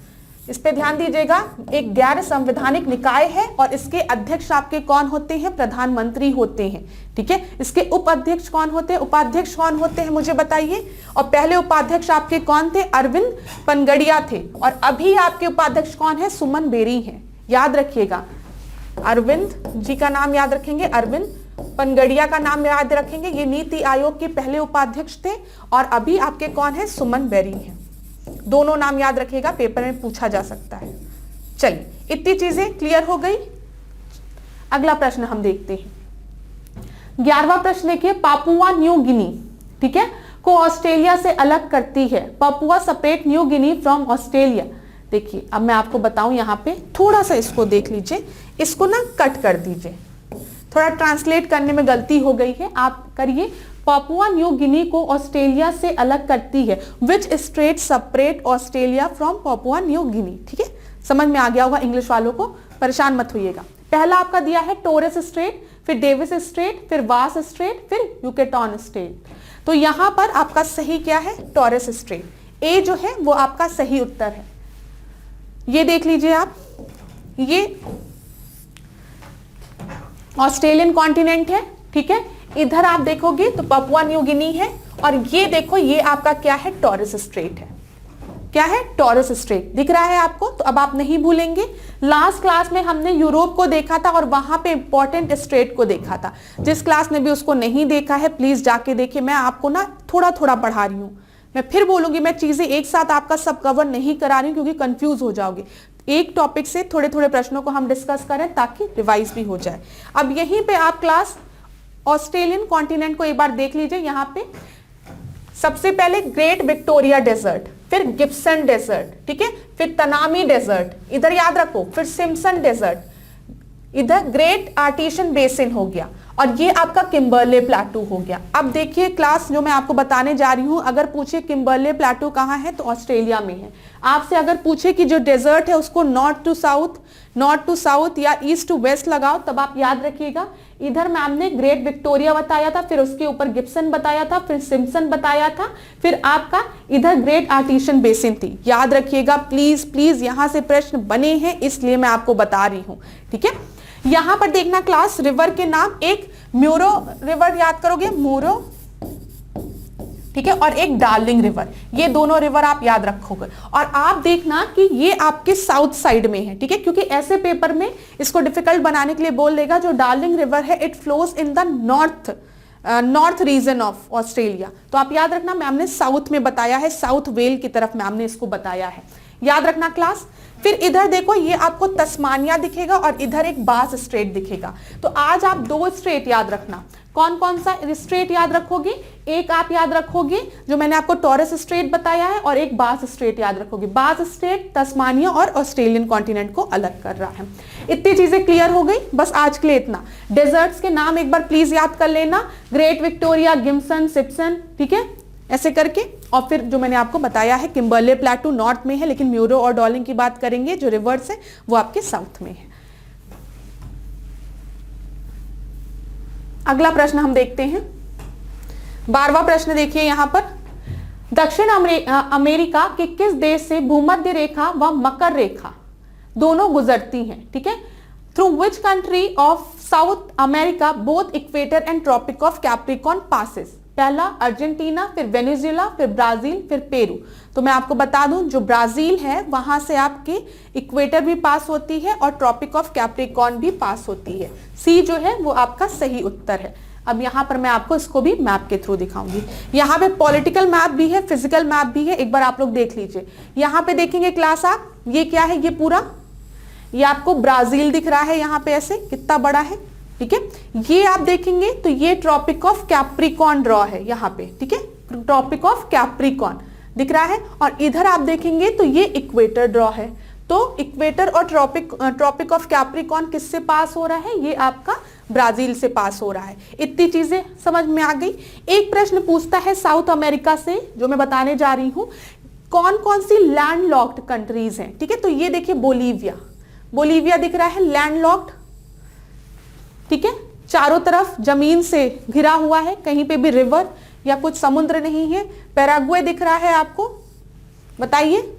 इस पे ध्यान दीजिएगा। एक गैर संवैधानिक निकाय है और इसके अध्यक्ष आपके कौन होते हैं? प्रधानमंत्री होते हैं, ठीक है। इसके उपाध्यक्ष कौन होते हैं? उपाध्यक्ष कौन होते हैं मुझे बताइए। और पहले उपाध्यक्ष आपके कौन थे? अरविंद पनगड़िया थे। और अभी आपके उपाध्यक्ष कौन है? सुमन बेरी हैं, याद रखिएगा। अरविंद जी का नाम याद रखेंगे, अरविंद पनगड़िया का नाम याद रखेंगे। ये नीति आयोग के पहले उपाध्यक्ष थे और अभी आपके कौन है? सुमन बेरी हैं। दोनों नाम याद रखिएगा, पेपर में पूछा जा सकता है। चलिए, इतनी चीजें क्लियर हो गई। अगला प्रश्न हम देखते हैं। 11वां प्रश्न देखिए, पापुआ न्यू गिनी, ठीक है, को ऑस्ट्रेलिया से अलग करती है। Papua separate New Guinea from Australia. देखिए, अब मैं आपको बताऊं, यहाँ पे थोड़ा सा इसको देख लीजिए, इसको ना कट कर दीजिए, थोड़ा ट्रांसलेट करने में गलती हो गई है, आप करिए। पापुआ न्यू गिनी को ऑस्ट्रेलिया से अलग करती है। Which state separate Australia from Papua New Guinea, ठीक है। समझ में आ गया होगा इंग्लिश वालों को, परेशान मत होइएगा। पहला आपका दिया है टोरस स्ट्रेट, फिर डेविस स्ट्रेट, फिर वास स्ट्रेट, फिर यूकेटॉन स्ट्रेट। तो यहां पर आपका सही क्या है? Torus straight. ए जो है वो आपका सही उत्तर है। ये देख लीजिए आप, ये ऑस्ट्रेलियन कॉन्टिनेंट है, ठीक है। इधर आप देखोगे तो पापुआ न्यू गिनी है, और ये देखो ये आपका क्या है? टॉरस स्ट्रेट है। क्या है? टॉरस स्ट्रेट दिख रहा है आपको। तो अब आप नहीं भूलेंगे, लास्ट क्लास में हमने यूरोप को देखा था और वहां पे इंपॉर्टेंट स्ट्रेट को देखा था। जिस क्लास ने भी उसको नहीं देखा है प्लीज जाके देखिए। मैं आपको ना थोड़ा थोड़ा पढ़ा रही हूँ, मैं फिर बोलूंगी, मैं चीजें एक साथ आपका सब कवर नहीं करा रही हूँ क्योंकि कंफ्यूज हो जाओगे। एक टॉपिक से थोड़े थोड़े प्रश्नों को हम डिस्कस करें ताकि रिवाइज भी हो जाए। अब यहीं पे आप क्लास ऑस्ट्रेलियन कॉन्टिनेंट को एक बार देख लीजिए। यहाँ पे सबसे पहले ग्रेट विक्टोरिया डेजर्ट, फिर गिब्सन डेजर्ट, ठीक है, फिर तनामी डेजर्ट, इधर याद रखो, फिर सिम्पसन डेजर्ट, इधर ग्रेट आर्टिशन बेसिन हो गया, और ये आपका किम्बरले प्लेटू हो गया। अब देखिए क्लास जो मैं आपको बताने जा रही हूं, अगर पूछे किम्बरले प्लेटू कहाँ है तो ऑस्ट्रेलिया में है। आपसे अगर पूछे कि जो डेजर्ट है उसको नॉर्थ टू साउथ या ईस्ट टू वेस्ट लगाओ, तब आप याद रखिएगा इधर मैम ने ग्रेट विक्टोरिया बताया था, फिर उसके ऊपर गिब्सन बताया था, फिर सिम्पसन बताया था, फिर आपका इधर ग्रेट आर्टिशन बेसिन थी। याद रखिएगा प्लीज प्लीज, यहां से प्रश्न बने हैं इसलिए मैं आपको बता रही हूं, ठीक है। यहां पर देखना क्लास, रिवर के नाम, एक म्यूरो रिवर याद करोगे, मूरो, ठीक है, और एक डार्लिंग रिवर, ये दोनों रिवर आप याद रखोगे। और आप देखना कि ये आपके साउथ साइड में है, ठीक है, क्योंकि ऐसे पेपर में इसको डिफिकल्ट बनाने के लिए बोल देगा। जो डार्लिंग रिवर है it flows in the north region of Australia. तो आप याद रखना मैम ने साउथ में बताया है, साउथ वेल की तरफ मैम ने इसको बताया है, याद रखना क्लास। फिर इधर देखो ये आपको तस्मानिया दिखेगा और इधर एक बास स्ट्रेट दिखेगा। तो आज आप 2 स्ट्रेट याद रखना। कौन कौन सा स्ट्रेट याद रखोगे? एक आप याद रखोगे जो मैंने आपको टॉरस स्ट्रेट बताया है, और एक बास स्ट्रेट याद रखोगे। बास स्ट्रेट तस्मानिया और ऑस्ट्रेलियन कॉन्टिनेंट को अलग कर रहा है। इतनी चीजें क्लियर हो गई, बस आज के लिए इतना। डेजर्ट्स के नाम एक बार प्लीज याद कर लेना, ग्रेट विक्टोरिया, गिब्सन, सिम्पसन, ठीक है, ऐसे करके। और फिर जो मैंने आपको बताया है किम्बरले प्लेटू नॉर्थ में है, लेकिन म्यूरो और डार्लिंग की बात करेंगे जो रिवर्स है वो आपके साउथ में है। अगला प्रश्न हम देखते हैं, 12वां प्रश्न देखिए यहां पर। दक्षिण अमेरिका के किस देश से भूमध्य रेखा व मकर रेखा दोनों गुजरती हैं, ठीक है। Through which country of South America both equator and tropic of Capricorn passes. पहला अर्जेंटीना, फिर वेनेजुएला, फिर ब्राजील, फिर पेरू। तो मैं आपको बता दूं जो ब्राजील है वहां से आपकी इक्वेटर भी पास होती है और ट्रॉपिक ऑफ कैप्रिकॉर्न भी पास होती है। सी जो है वो आपका सही उत्तर है। अब यहाँ पर मैं आपको इसको भी मैप के थ्रू दिखाऊंगी। यहाँ पे पॉलिटिकल मैप भी है, फिजिकल मैप भी है, एक बार आप लोग देख लीजिए। यहाँ पे देखेंगे क्लास आप, ये क्या है, ये पूरा ये आपको ब्राजील दिख रहा है यहाँ पे ऐसे, कितना बड़ा है, ठीक है। ये आप देखेंगे तो ये ट्रॉपिक ऑफ कैप्रिकॉर्न ड्रॉ है यहाँ पे, ठीक है, ट्रॉपिक ऑफ कैप्रिकॉर्न दिख रहा है। और इधर आप देखेंगे तो ये इक्वेटर ड्रॉ है। तो इक्वेटर और ट्रॉपिक ऑफ कैप्रिकॉर्न किससे पास हो रहा है, ये आपका ब्राजील से पास हो रहा है। इतनी चीजें समझ में आ गई। एक प्रश्न पूछता है साउथ अमेरिका से, जो मैं बताने जा रही हूं, कौन कौन सी लैंडलॉक्ड कंट्रीज हैं, ठीक है। तो ये देखिए बोलीविया, बोलीविया दिख रहा है लैंडलॉक्ड, ठीक है, चारों तरफ जमीन से घिरा हुआ है, कहीं पे भी रिवर या कुछ समुद्र नहीं है। पैराग्वे दिख रहा है आपको, बताइए।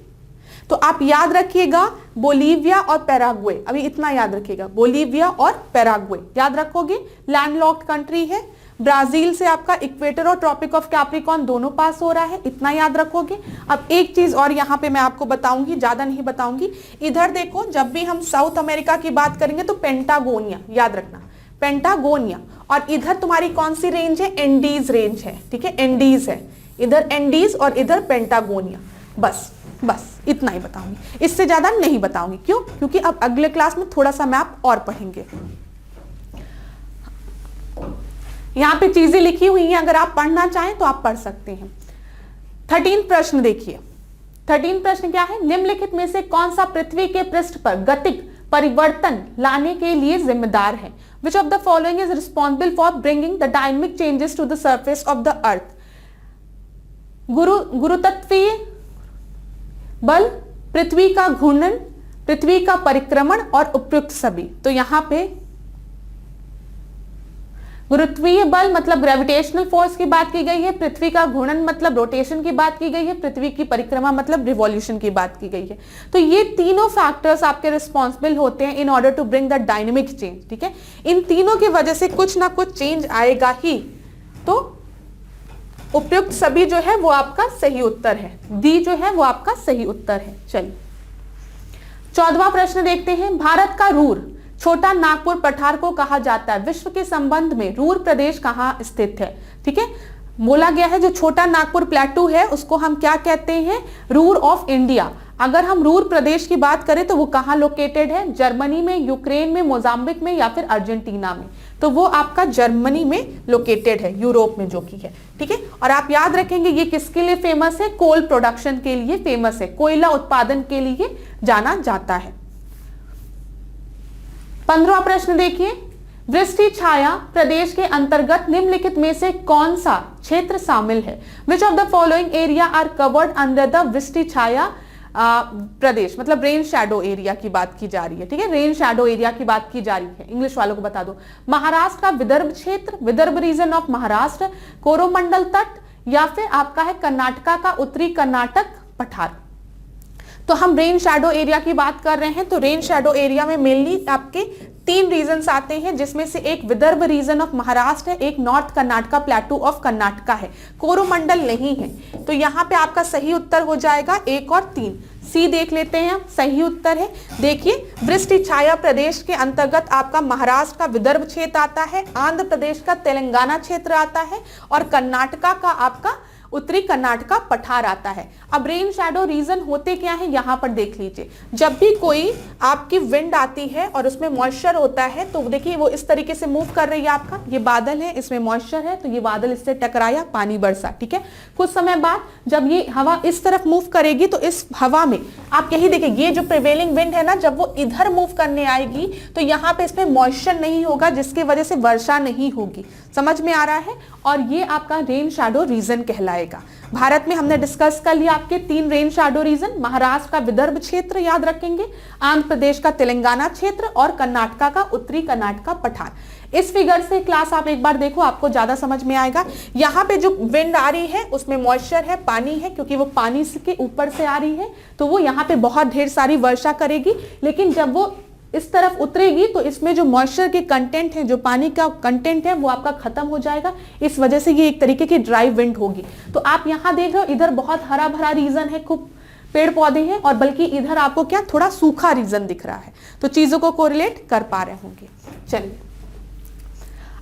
तो आप याद रखिएगा बोलीविया और पैराग्वे, अभी इतना याद रखिएगा, बोलीविया और पैराग्वे याद रखोगे, लैंडलॉक्ड कंट्री है। ब्राजील से आपका इक्वेटर और ट्रॉपिक ऑफ कैप्रिकॉर्न दोनों पास हो रहा है, इतना याद रखोगे। अब एक चीज और यहाँ पे मैं आपको बताऊंगी, ज्यादा नहीं बताऊंगी। इधर देखो, जब भी हम साउथ अमेरिका की बात करेंगे तो पेंटागोनिया याद रखना, पेंटागोनिया। और इधर तुम्हारी कौन सी रेंज है, एंडीज रेंज है, ठीक है, एंडीज है, इधर एंडीज और इधर पेंटागोनिया। बस इतना ही बताऊंगी, इससे ज्यादा नहीं बताऊंगी। क्यों? क्योंकि अब अगले क्लास में थोड़ा सा मैप और पढ़ेंगे। यहां पे चीजें लिखी हुई हैं, अगर आप पढ़ना चाहें तो आप पढ़ सकते हैं। 13 प्रश्न देखिए। 13 प्रश्न क्या है, निम्नलिखित में से कौन सा पृथ्वी के पृष्ठ पर गतिक परिवर्तन लाने के लिए जिम्मेदार है? Which of the following is responsible for bringing the dynamic changes to the surface of the earth? गुरुत्वीय बल, पृथ्वी का घूर्णन, पृथ्वी का परिक्रमण और उपयुक्त सभी। तो यहां पे गुरुत्वीय बल मतलब ग्रेविटेशनल फोर्स की बात की गई है, पृथ्वी का घूर्णन मतलब रोटेशन की बात की गई है, पृथ्वी की परिक्रमा मतलब रिवॉल्यूशन की बात की गई है। तो ये तीनों फैक्टर्स आपके रिस्पॉन्सिबल होते हैं in order to bring the dynamic change, ठीक है। इन तीनों की वजह से कुछ ना कुछ चेंज आएगा ही। तो उपयुक्त सभी जो है वो आपका सही उत्तर है, डी जो है वो आपका सही उत्तर है। चलिए 14वां प्रश्न देखते हैं। भारत का रूर छोटा नागपुर पठार को कहा जाता है, विश्व के संबंध में रूर प्रदेश कहाँ स्थित है? ठीक है, बोला गया है जो छोटा नागपुर प्लेटू है उसको हम क्या कहते हैं, रूर ऑफ इंडिया। अगर हम रूर प्रदेश की बात करें तो वो कहाँ लोकेटेड है, जर्मनी में, यूक्रेन में, मोजाम्बिक में या फिर अर्जेंटीना में? तो वो आपका जर्मनी में लोकेटेड है, यूरोप में जो कि है, ठीक है। और आप याद रखेंगे ये किसके लिए फेमस है, कोल प्रोडक्शन के लिए फेमस है, कोयला उत्पादन के लिए जाना जाता है। 15वां प्रश्न देखिए, वृष्टि छाया प्रदेश के अंतर्गत निम्नलिखित में से कौन सा क्षेत्र शामिल है? Which of the following area are covered under the वृष्टि छाया प्रदेश, मतलब रेन शैडो एरिया की बात की जा रही है, ठीक है, रेन शैडो एरिया की बात की जा रही है। इंग्लिश वालों को बता दो, महाराष्ट्र का विदर्भ क्षेत्र, विदर्भ रीजन ऑफ महाराष्ट्र, कोरोमंडल तट या फिर आपका है कर्नाटका का उत्तरी कर्नाटक पठार। तो हम रेन शैडो एरिया की बात कर रहे हैं, तो रेन शैडो एरिया में मेनली आपके 3 रीजन्स आते हैं, जिसमें से एक विदर्भ रीजन ऑफ महाराष्ट्र है, एक नॉर्थ कर्नाटका प्लेटू ऑफ कर्नाटका है, कोरोमंडल नहीं है। तो यहाँ पे आपका सही उत्तर हो जाएगा 1 और 3, सी देख लेते हैं हम, सही उत्तर है। देखिए वृष्टि छाया प्रदेश के अंतर्गत आपका महाराष्ट्र का विदर्भ क्षेत्र आता है, आंध्र प्रदेश का तेलंगाना क्षेत्र आता है और कर्नाटका का आपका उत्तरी कर्नाटका पठार आता है। अब रेन शैडो रीजन होते क्या है, यहां पर देख लीजिए, जब भी कोई आपकी विंड आती है और उसमें मॉइस्चर होता है तो देखिए वो इस तरीके से मूव कर रही है, आपका ये बादल है, इसमें मॉइस्चर है, तो ये बादल इससे टकराया, पानी बरसा, ठीक है। कुछ समय बाद जब ये हवा इस तरफ मूव करेगी तो इस हवा में आप यही देखिए, ये जो प्रिवेलिंग विंड है ना, जब वो इधर मूव करने आएगी तो यहाँ पे इसमें मॉइस्चर नहीं होगा, जिसकी वजह से वर्षा नहीं होगी। समझ में आ रहा है? और ये आपका रेन शैडो रीजन कहलाएगा। भारत में हमने डिस्कस कर लिया आपके 3 रेन शैडो रीजन, महाराष्ट्र का विदर्भ क्षेत्र याद रखेंगे, आंध्र प्रदेश का तेलंगाना क्षेत्र और कर्नाटका का उत्तरी कर्नाटका पठार। इस फिगर से क्लास आप एक बार देखो, आपको ज्यादा समझ में आएगा। यहाँ पे जो विंड आ रही है उसमें मॉइस्चर है, पानी है, क्योंकि वो पानी के ऊपर से आ रही है तो वो यहाँ पे बहुत ढेर सारी वर्षा करेगी। लेकिन जब वो इस तरफ उतरेगी तो इसमें जो मॉइस्चर के कंटेंट है, जो पानी का कंटेंट है, वो आपका खत्म हो जाएगा। इस वजह से ये एक तरीके की ड्राई विंड होगी। तो आप यहाँ देख रहे हो, इधर बहुत हरा भरा रीजन है, खूब पेड़ पौधे हैं, और बल्कि इधर आपको क्या थोड़ा सूखा रीजन दिख रहा है। तो चीजों को कोरिलेट कर पा रहे होंगे। चलिए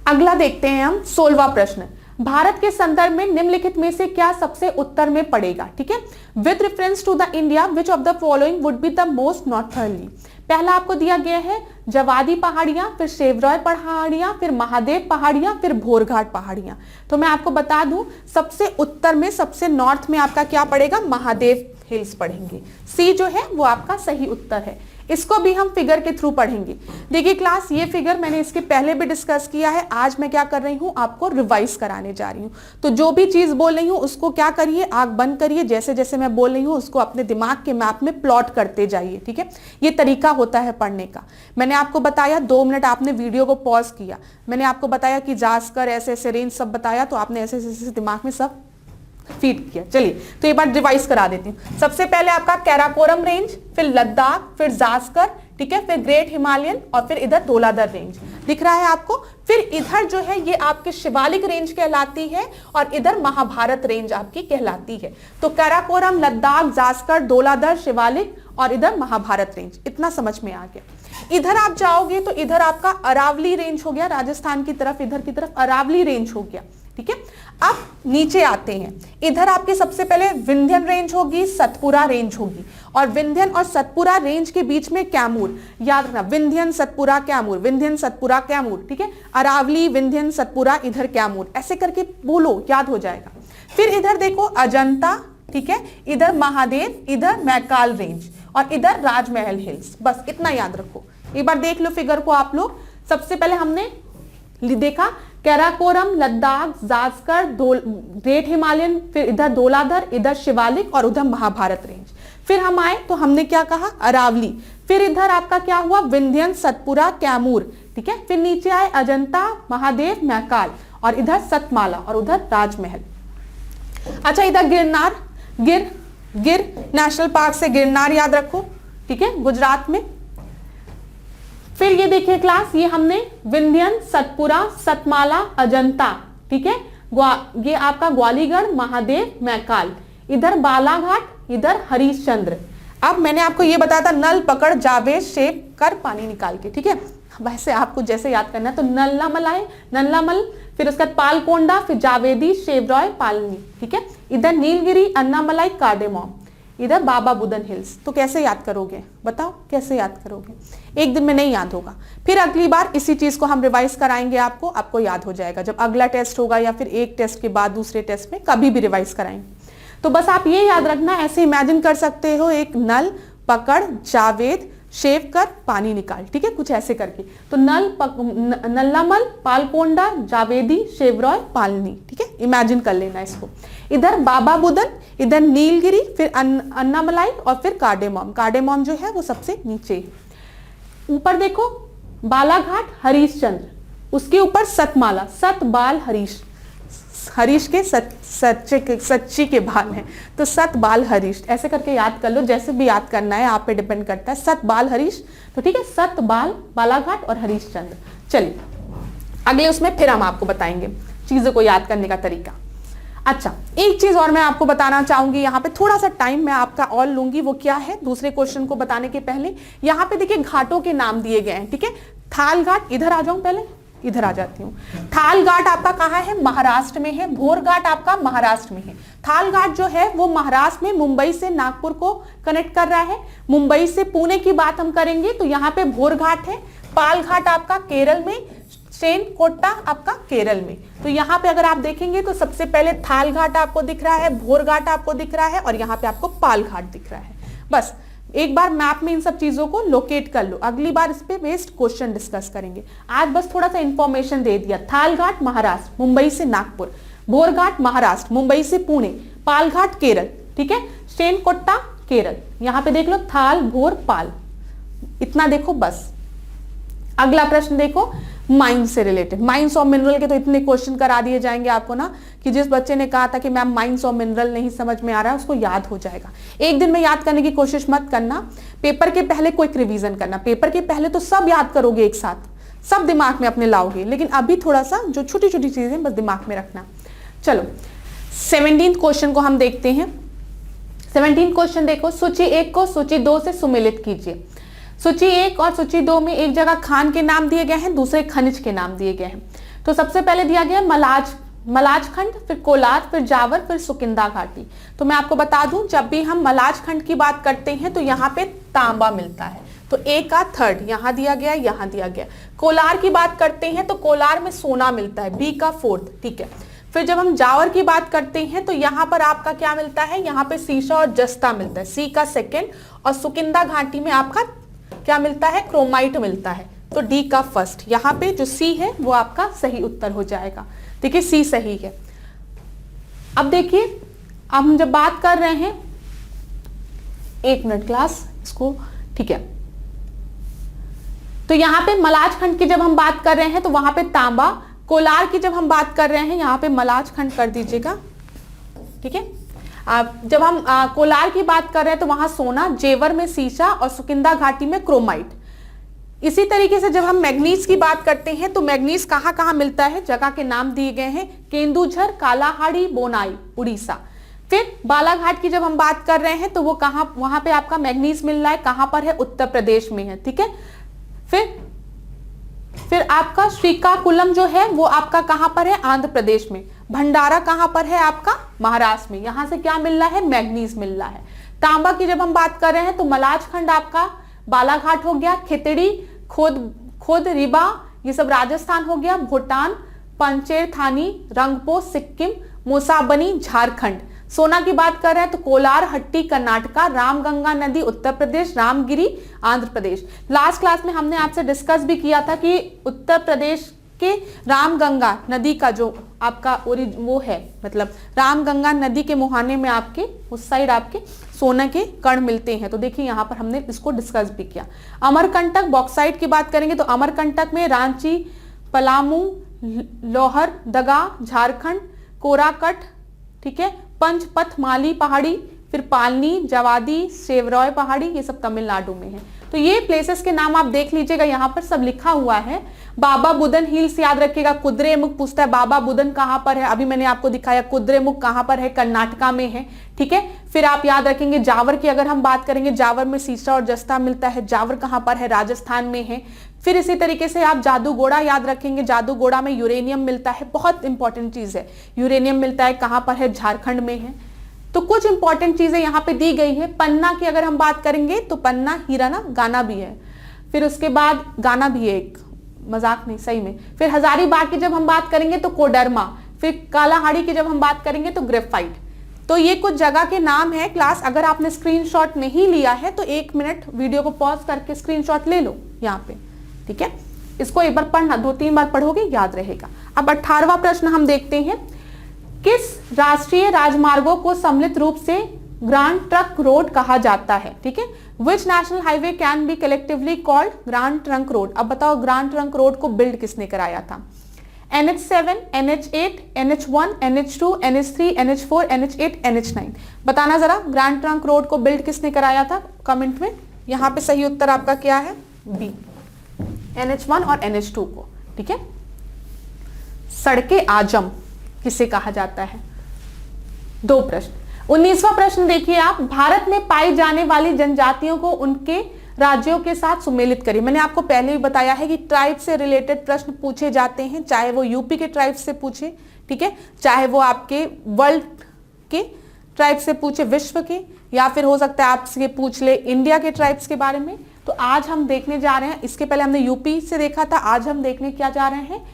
अगला देखते हैं हम 16वां प्रश्न। भारत के संदर्भ में निम्नलिखित में से क्या सबसे उत्तर में पड़ेगा, ठीक है। With reference to the India which of the following would be the most northerly. पहला आपको दिया गया है जवादी पहाड़ियां, फिर शेवरॉय पहाड़ियां, फिर महादेव पहाड़ियां, फिर भोरघाट पहाड़ियां। तो मैं आपको बता दूं सबसे उत्तर में, सबसे नॉर्थ में आपका क्या पड़ेगा, महादेव हिल्स पढ़ेंगे। सी जो है वो आपका सही उत्तर है। इसको भी हम फिगर के थ्रू पढ़ेंगे। देखिए क्लास, ये फिगर मैंने इसके पहले भी डिस्कस किया है, आज मैं क्या कर रही हूँ, आपको रिवाइज कराने जा रही हूँ। तो जो भी चीज बोल रही हूँ उसको क्या करिए, आंख बंद करिए, जैसे जैसे मैं बोल रही हूँ उसको अपने दिमाग के मैप में प्लॉट करते जाइए, ठीक है। ये तरीका होता है पढ़ने का। मैंने आपको बताया 2 मिनट आपने वीडियो को पॉज किया, मैंने आपको बताया कि जास्कर ऐसे ऐसे रेंज सब बताया, तो आपने ऐसे ऐसे दिमाग में सब फीड किया। चलिए तो एक बार रिवाइज करा देती हूँ। सबसे पहले आपका कैराकोरम रेंज, फिर लद्दाख, फिर जास्कर, ठीक है, फिर ग्रेट हिमालयन, और फिर इधर धौलाधर रेंज दिख रहा है आपको। फिर इधर जो है ये आपकी शिवालिक रेंज कहलाती है, और इधर महाभारत रेंज आपकी कहलाती है। तो कैराकोरम, लद्दाख, जास्कर, धौलाधर, शिवालिक, और इधर महाभारत रेंज। इतना समझ में आ गया। इधर आप जाओगे तो इधर आपका अरावली रेंज हो गया, राजस्थान की तरफ, इधर की तरफ अरावली रेंज हो गया, ठीक है। अब नीचे आते हैं, इधर आपके सबसे पहले विंध्यन रेंज होगी, सतपुरा रेंज होगी, और विंध्यन और सतपुरा रेंज के बीच में कैमूर। याद रखना, विंध्यन, सतपुरा, कैमूर, विंध्यन, सतपुरा, कैमूर, ठीक है। अरावली, विंध्यन, सतपुरा, इधर कैमूर, ऐसे करके बोलो, याद हो जाएगा। फिर इधर देखो अजंता, ठीक है, इधर महादेव, इधर मैकाल रेंज, और इधर राजमहल हिल्स। बस इतना याद रखो। एक बार देख लो फिगर को आप लोग। सबसे पहले हमने देखा कैराकोरम, लद्दाख, जास्कर, ग्रेट हिमालयन, फिर इधर धौलाधर, इधर शिवालिक, और उधर महाभारत रेंज। फिर हम आए तो हमने क्या कहा, अरावली। फिर इधर आपका क्या हुआ, विंध्यन, सतपुरा, कैमूर, ठीक है। फिर नीचे आए अजंता, महादेव, मैकाल, और इधर सतमाला, और उधर राजमहल। अच्छा, इधर गिरनार, गिर नेशनल पार्क से गिरनार याद रखो, ठीक है, गुजरात में। फिर ये देखिए क्लास, ये हमने विंध्यन, सतपुरा, सतमाला, अजंता, ठीक है, ये आपका ग्वालीगढ़, महादेव, मैकाल, इधर बालाघाट, इधर हरिश्चंद्र। अब मैंने आपको ये बताया था नल पकड़, जावेद, शेप कर, पानी निकाल के, ठीक है। वैसे आपको जैसे याद करना है तो नल्लामल, फिर उसके बाद पालकोंडा, फिर जावेदी, शेवरॉय, पालनी, ठीक है। इधर नीलगिरी, अन्नामलाई, कार्डेमोम, इधर बाबा बुदन हिल्स। तो कैसे याद करोगे, बताओ कैसे याद करोगे, एक दिन में नहीं याद होगा। फिर अगली बार इसी चीज को हम रिवाइज कराएंगे, आपको याद हो जाएगा जब अगला टेस्ट होगा, या फिर एक टेस्ट के बाद दूसरे टेस्ट में कभी भी रिवाइज कराएंगे। तो बस आप ये याद रखना, ऐसे इमेजिन कर सकते हो, एक नल पकड़, जावेद, शेव कर, पानी निकाल, ठीक है, कुछ ऐसे करके। तो नल्लामल, पालकोंडा, जावेदी, शेवरॉय, पालनी, ठीक है, इमेजिन कर लेना इसको। इधर बाबा बुदन, इधर नीलगिरी, फिर अन्नामलाई, और फिर कार्डेमोम जो है वो सबसे नीचे है। ऊपर देखो बालाघाट, हरिश्चंद्र, उसके ऊपर सतमाला, सतबाल हरीश के सच्ची के बाल हैं, तो सतबाल हरीश, ऐसे करके याद कर लो, जैसे भी याद करना है आप पे डिपेंड करता है। सतबाल हरीश, तो ठीक है, सतबाल, बालाघाट और हरिश्चंद्र। चलिए अगले उसमें फिर हम आपको बताएंगे चीजों को याद करने का तरीका। अच्छा, एक चीज और मैं आपको बताना चाहूंगी, यहाँ पे थोड़ा सा टाइम मैं आपका और लूंगी। वो क्या है, दूसरे क्वेश्चन को बताने के पहले यहाँ पे देखिए घाटों के नाम दिए गए हैं, ठीक है। थाल घाट, इधर आ जाऊं, पहले इधर आ जाती हूँ। थाल घाट आपका कहाँ है, महाराष्ट्र में है। भोर घाट आपका महाराष्ट्र में है। थाल घाट जो है वो महाराष्ट्र में मुंबई से नागपुर को कनेक्ट कर रहा है। मुंबई से पुणे की बात हम करेंगे तो यहाँ पे भोर घाट है। पाल घाट आपका केरल में, श्रेनकोट्टा आपका केरल में। तो यहाँ पे अगर आप देखेंगे तो सबसे पहले थाल घाट आपको दिख रहा है, भोर घाट आपको दिख रहा है, और यहाँ पे आपको पाल घाट दिख रहा है। बस एक बार मैप में इन सब चीजों को लोकेट कर लो, अगली बार इस पे बेस्ड क्वेश्चन डिस्कस करेंगे। आज बस थोड़ा सा इंफॉर्मेशन दे दिया। थाल घाट महाराष्ट्र, मुंबई से नागपुर। भोर घाट महाराष्ट्र, मुंबई से पुणे। पाल घाट केरल, ठीक है। श्रेनकोट्टा केरल। यहाँ पे देख लो थाल, भोर, पाल, इतना देखो बस। अगला प्रश्न देखो, माइंस से रिलेटेड। माइंस ऑफ मिनरल के तो इतने क्वेश्चन करा दिए जाएंगे आपको ना, कि जिस बच्चे ने कहा था कि मैम माइंस ऑफ मिनरल नहीं समझ में आ रहा है, उसको याद हो जाएगा। एक दिन में याद करने की कोशिश मत करना, पेपर के पहले क्विक रिवीजन करना। पेपर के पहले तो सब याद करोगे एक साथ, सब दिमाग में अपने लाओगे, लेकिन अभी थोड़ा सा जो छोटी छोटी चीजें बस दिमाग में रखना। चलो 17th क्वेश्चन को हम देखते हैं। 17th क्वेश्चन देखो, सूची 1 को सूची 2 से सुमेलित कीजिए। सूची 1 और सूची 2 में एक जगह खान के नाम दिए गए हैं, दूसरे खनिज के नाम दिए गए हैं। तो सबसे पहले दिया गया मलाज खंड, फिर कोलार, फिर जावर, फिर सुकिंदा घाटी। तो मैं आपको बता दूं, जब भी हम मलाज खंड की बात करते हैं तो यहाँ पे तांबा मिलता है, तो ए का थर्ड यहां दिया गया, यहां दिया गया। कोलार की बात करते हैं तो कोलार में सोना मिलता है, बी का फोर्थ, ठीक है। फिर जब हम जावर की बात करते हैं तो यहाँ पर आपका क्या मिलता है, यहाँ पे सीसा और जस्ता मिलता है, सी का सेकेंड। और सुकिंदा घाटी में आपका क्या मिलता है, क्रोमाइट मिलता है, तो डी का फर्स्ट। यहाँ पे जो सी है वो आपका सही उत्तर हो जाएगा। देखिए सी सही है। अब देखिए, अब हम जब बात कर रहे हैं, एक मिनट क्लास इसको, ठीक है। तो यहाँ पे मलाज खंड की जब हम बात कर रहे हैं तो वहां पे तांबा, कोलार की जब हम बात कर रहे हैं यहाँ पे मलाज खंड कर दीजिएगा, ठीक है। जब हम कोलार की बात कर रहे हैं तो वहां सोना, जेवर में सीसा और सुकिंदा घाटी में क्रोमाइट। इसी तरीके से जब हम मैग्नीज की बात करते हैं तो मैग्नीज कहां कहां मिलता है, जगह के नाम दिए गए हैं, केंदुझर, कालाहाड़ी, बोनाई, उड़ीसा। फिर बालाघाट की जब हम बात कर रहे हैं तो वो कहां, वहां पे आपका मैग्नीज मिल रहा है, कहां पर है, उत्तर प्रदेश में है, ठीक है। फिर आपका श्रीकाकुलम जो है वो आपका कहां पर है, आंध्र प्रदेश में। भंडारा कहां पर है आपका, महाराष्ट्र में। यहां से क्या मिल रहा है, मैग्नीज मिल रहा है। तांबा की जब हम बात कर रहे हैं तो मलाज खंड आपका बालाघाट हो गया, खितड़ी, खोद रीबा, ये सब राजस्थान हो गया, भूटान, पंचेर थानी, रंगपो सिक्किम, मोसाबनी झारखंड। सोना की बात कर रहे हैं तो कोलार हट्टी कर्नाटका, रामगंगा नदी उत्तर प्रदेश, रामगिरी आंध्र प्रदेश। लास्ट क्लास में हमने आपसे डिस्कस भी किया था कि उत्तर प्रदेश के रामगंगा नदी का जो आपका वो है, मतलब रामगंगा नदी के मुहाने में आपके उस साइड आपके सोने के कण मिलते हैं। तो देखिए यहाँ पर हमने इसको डिस्कस भी किया। अमरकंटक बॉक्साइट की बात करेंगे तो अमरकंटक में रांची, पलामू, लोहर दगा झारखंड, कोराकट, ठीक है, पंचपथ माली पहाड़ी, फिर पालनी, जवादी, सेवरॉय पहाड़ी, ये सब तमिलनाडु में है। तो ये प्लेसेस के नाम आप देख लीजिएगा, यहाँ पर सब लिखा हुआ है। बाबा बुदन हिल्स याद रखिएगा। कुद्रेमुख पूछता है बाबा बुदन कहां पर है, अभी मैंने आपको दिखाया कुद्रेमुख कहां पर है, कर्नाटका में है, ठीक है। फिर आप याद रखेंगे जावर की अगर हम बात करेंगे, जावर में सीसा और जस्ता मिलता है, जावर कहां पर है, राजस्थान में है। फिर इसी तरीके से आप जादूगोड़ा याद रखेंगे, जादूगोड़ा में यूरेनियम मिलता है, बहुत इंपॉर्टेंट चीज है, यूरेनियम मिलता है, कहां पर है, झारखंड में है। तो कुछ इंपॉर्टेंट चीजें यहाँ पे दी गई है। पन्ना की अगर हम बात करेंगे तो पन्ना हीरा ना गाना भी है, फिर उसके बाद गाना भी है एक, मजाक नहीं सही में। फिर हजारीबाग की जब हम बात करेंगे तो कोडरमा, फिर कालाहाड़ी की जब हम बात करेंगे तो ग्रेफाइट। तो ये कुछ जगह के नाम है क्लास। अगर आपने स्क्रीनशॉट नहीं लिया है तो 1 मिनट वीडियो को पॉज करके स्क्रीनशॉट ले लो यहाँ पे, ठीक है। इसको एक बार पढ़ना, 2-3 बार पढ़ोगे याद रहेगा। अब 18वां प्रश्न हम देखते हैं। किस राष्ट्रीय राजमार्गों को सम्मिलित रूप से ग्रांड ट्रंक रोड कहा जाता है, ठीक है। Which national highway can be collectively called grand trunk road. अब बताओ ग्रांड ट्रंक रोड को बिल्ड किसने कराया था। NH7, NH8, NH1, NH2, NH3, NH4, NH8, NH9। बताना जरा ग्रांड ट्रंक रोड को बिल्ड किसने कराया था, कमेंट में। यहाँ पे सही उत्तर आपका क्या है, बी, NH1 और NH2 को, ठीक है। सड़के आजम किसे कहा जाता है। 2 प्रश्न। 19वां प्रश्न देखिए आप, भारत में पाई जाने वाली जनजातियों को उनके राज्यों के साथ सुमेलित करिए। मैंने आपको पहले भी बताया है कि ट्राइब से रिलेटेड प्रश्न पूछे जाते हैं, चाहे वो यूपी के ट्राइब से पूछे, ठीक है, चाहे वो आपके वर्ल्ड के ट्राइब से पूछे, विश्व के, या फिर हो सकता है आपसे पूछ ले इंडिया के ट्राइब्स के बारे में। तो आज हम देखने जा रहे हैं, इसके पहले हमने यूपी से देखा था, आज हम देखने क्या जा रहे हैं,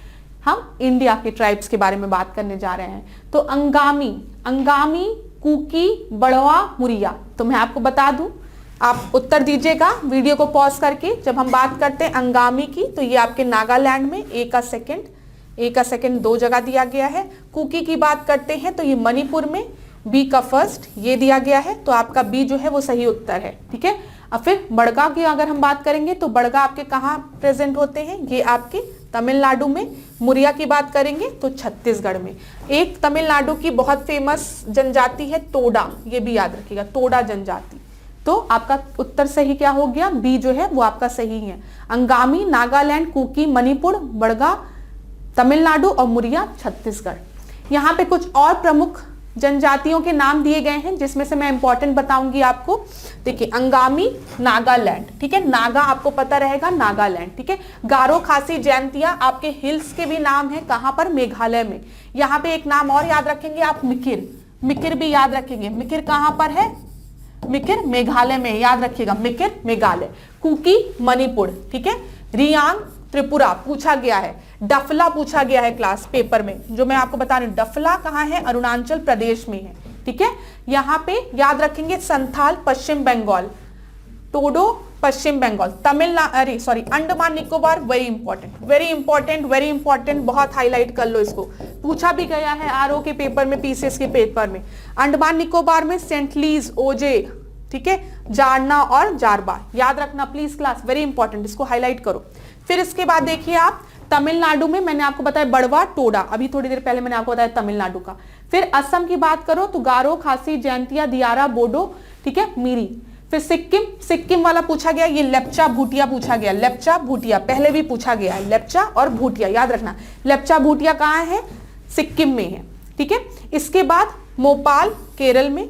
हम इंडिया के ट्राइब्स के बारे में बात करने जा रहे हैं। तो अंगामी, कुकी, बड़वा, मुरिया। तो मैं आपको बता दूं, आप उत्तर दीजिएगा वीडियो को पॉज करके। जब हम बात करते हैं अंगामी की तो ये आपके नागालैंड में, ए का सेकंड 2 जगह दिया गया है। कुकी की बात करते हैं तो ये मणिपुर में, बी का फर्स्ट ये दिया गया है, तो आपका बी जो है वो सही उत्तर है, ठीक है। अब फिर बड़गा की अगर हम बात करेंगे तो बड़गा आपके कहाँ प्रेजेंट होते हैं, ये आपके तमिलनाडु में। मुरिया की बात करेंगे तो छत्तीसगढ़ में। एक तमिलनाडु की बहुत फेमस जनजाति है तोड़ा, ये भी याद रखिएगा, तोड़ा जनजाति। तो आपका उत्तर सही क्या हो गया, बी जो है वो आपका सही है। अंगामी, नागालैंड, कुकी, मणिपुर, बड़गा तमिलनाडु और मुरिया छत्तीसगढ़। यहाँ पे कुछ और प्रमुख जनजातियों के नाम दिए गए हैं, जिसमें से मैं इंपॉर्टेंट बताऊंगी आपको। देखिए, अंगामी नागालैंड, ठीक है, नागा आपको पता रहेगा, नागालैंड, ठीक है। गारो, खासी, जयंतिया आपके हिल्स के भी नाम है, कहां पर, मेघालय में। यहाँ पे एक नाम और याद रखेंगे आप, मिकिर, मिकिर भी याद रखेंगे। मिकिर कहां पर है, मिकिर मेघालय में, याद रखिएगा, मिकिर मेघालय। कुकी मणिपुर, ठीक है। रियांग त्रिपुरा पूछा गया है। डफला पूछा गया है क्लास पेपर में, जो मैं आपको बता रही हूं, डफला कहां है, अरुणाचल प्रदेश में है, ठीक है। यहां पे याद रखेंगे Santhal Paschim Bangal, Toto Paschim Bangal, Tamil Nadu, sorry, Andaman Nicobar, very important, very important, very important, बहुत हाईलाइट कर लो इसको, पूछा भी गया है आरओ के पेपर में, पीसीएस के पेपर में। अंडमान निकोबार में सेंट लीज, ओजे, ठीक है, जारना और जारबा, याद रखना प्लीज क्लास, वेरी इंपॉर्टेंट, इसको हाईलाइट करो। फिर इसके बाद देखिए आप, तमिलनाडु में मैंने आपको बताया बड़वा, टोडा, अभी थोड़ी देर पहले मैंने आपको बताया तमिलनाडु का। फिर असम की बात करो तो गारो, खासी, जयंतिया, दियारा, बोडो, ठीक है, मिरी। फिर सिक्किम, सिक्किम वाला पूछा गया, ये लेप्चा भूटिया पूछा गया, लेप्चा भूटिया पहले भी पूछा गया है, लेप्चा और भूटिया याद रखना। लेप्चा भूटिया कहाँ है, सिक्किम में है, ठीक है। इसके बाद मोपाल, केरल में,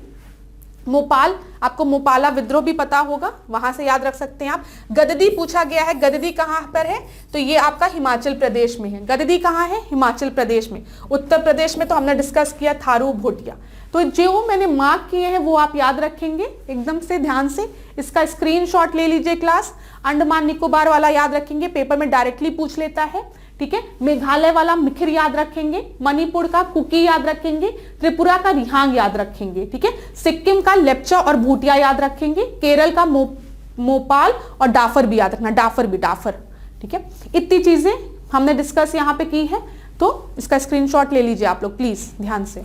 मोपाल, आपको मोपाला विद्रोह भी पता होगा, वहां से याद रख सकते हैं आप। गददी पूछा गया है, गददी कहां पर है, तो ये आपका हिमाचल प्रदेश में है। गददी कहां है, हिमाचल प्रदेश में। उत्तर प्रदेश में तो हमने डिस्कस किया थारू भोटिया। तो जो मैंने मार्क किए हैं वो आप याद रखेंगे एकदम से ध्यान से, इसका स्क्रीनशॉट ले लीजिए क्लास। अंडमान निकोबार वाला याद रखेंगे, पेपर में डायरेक्टली पूछ लेता है, ठीक है। मेघालय वाला मिखिर याद रखेंगे, मणिपुर का कुकी याद रखेंगे, त्रिपुरा का रिहांग याद रखेंगे, ठीक है। सिक्किम का लेप्चा और भूटिया याद रखेंगे, केरल का मोपाल और डाफर भी याद रखना, डाफर भी, डाफर, ठीक है। इतनी चीजें हमने डिस्कस यहाँ पे की है, तो इसका स्क्रीनशॉट ले लीजिए आप लोग प्लीज ध्यान से।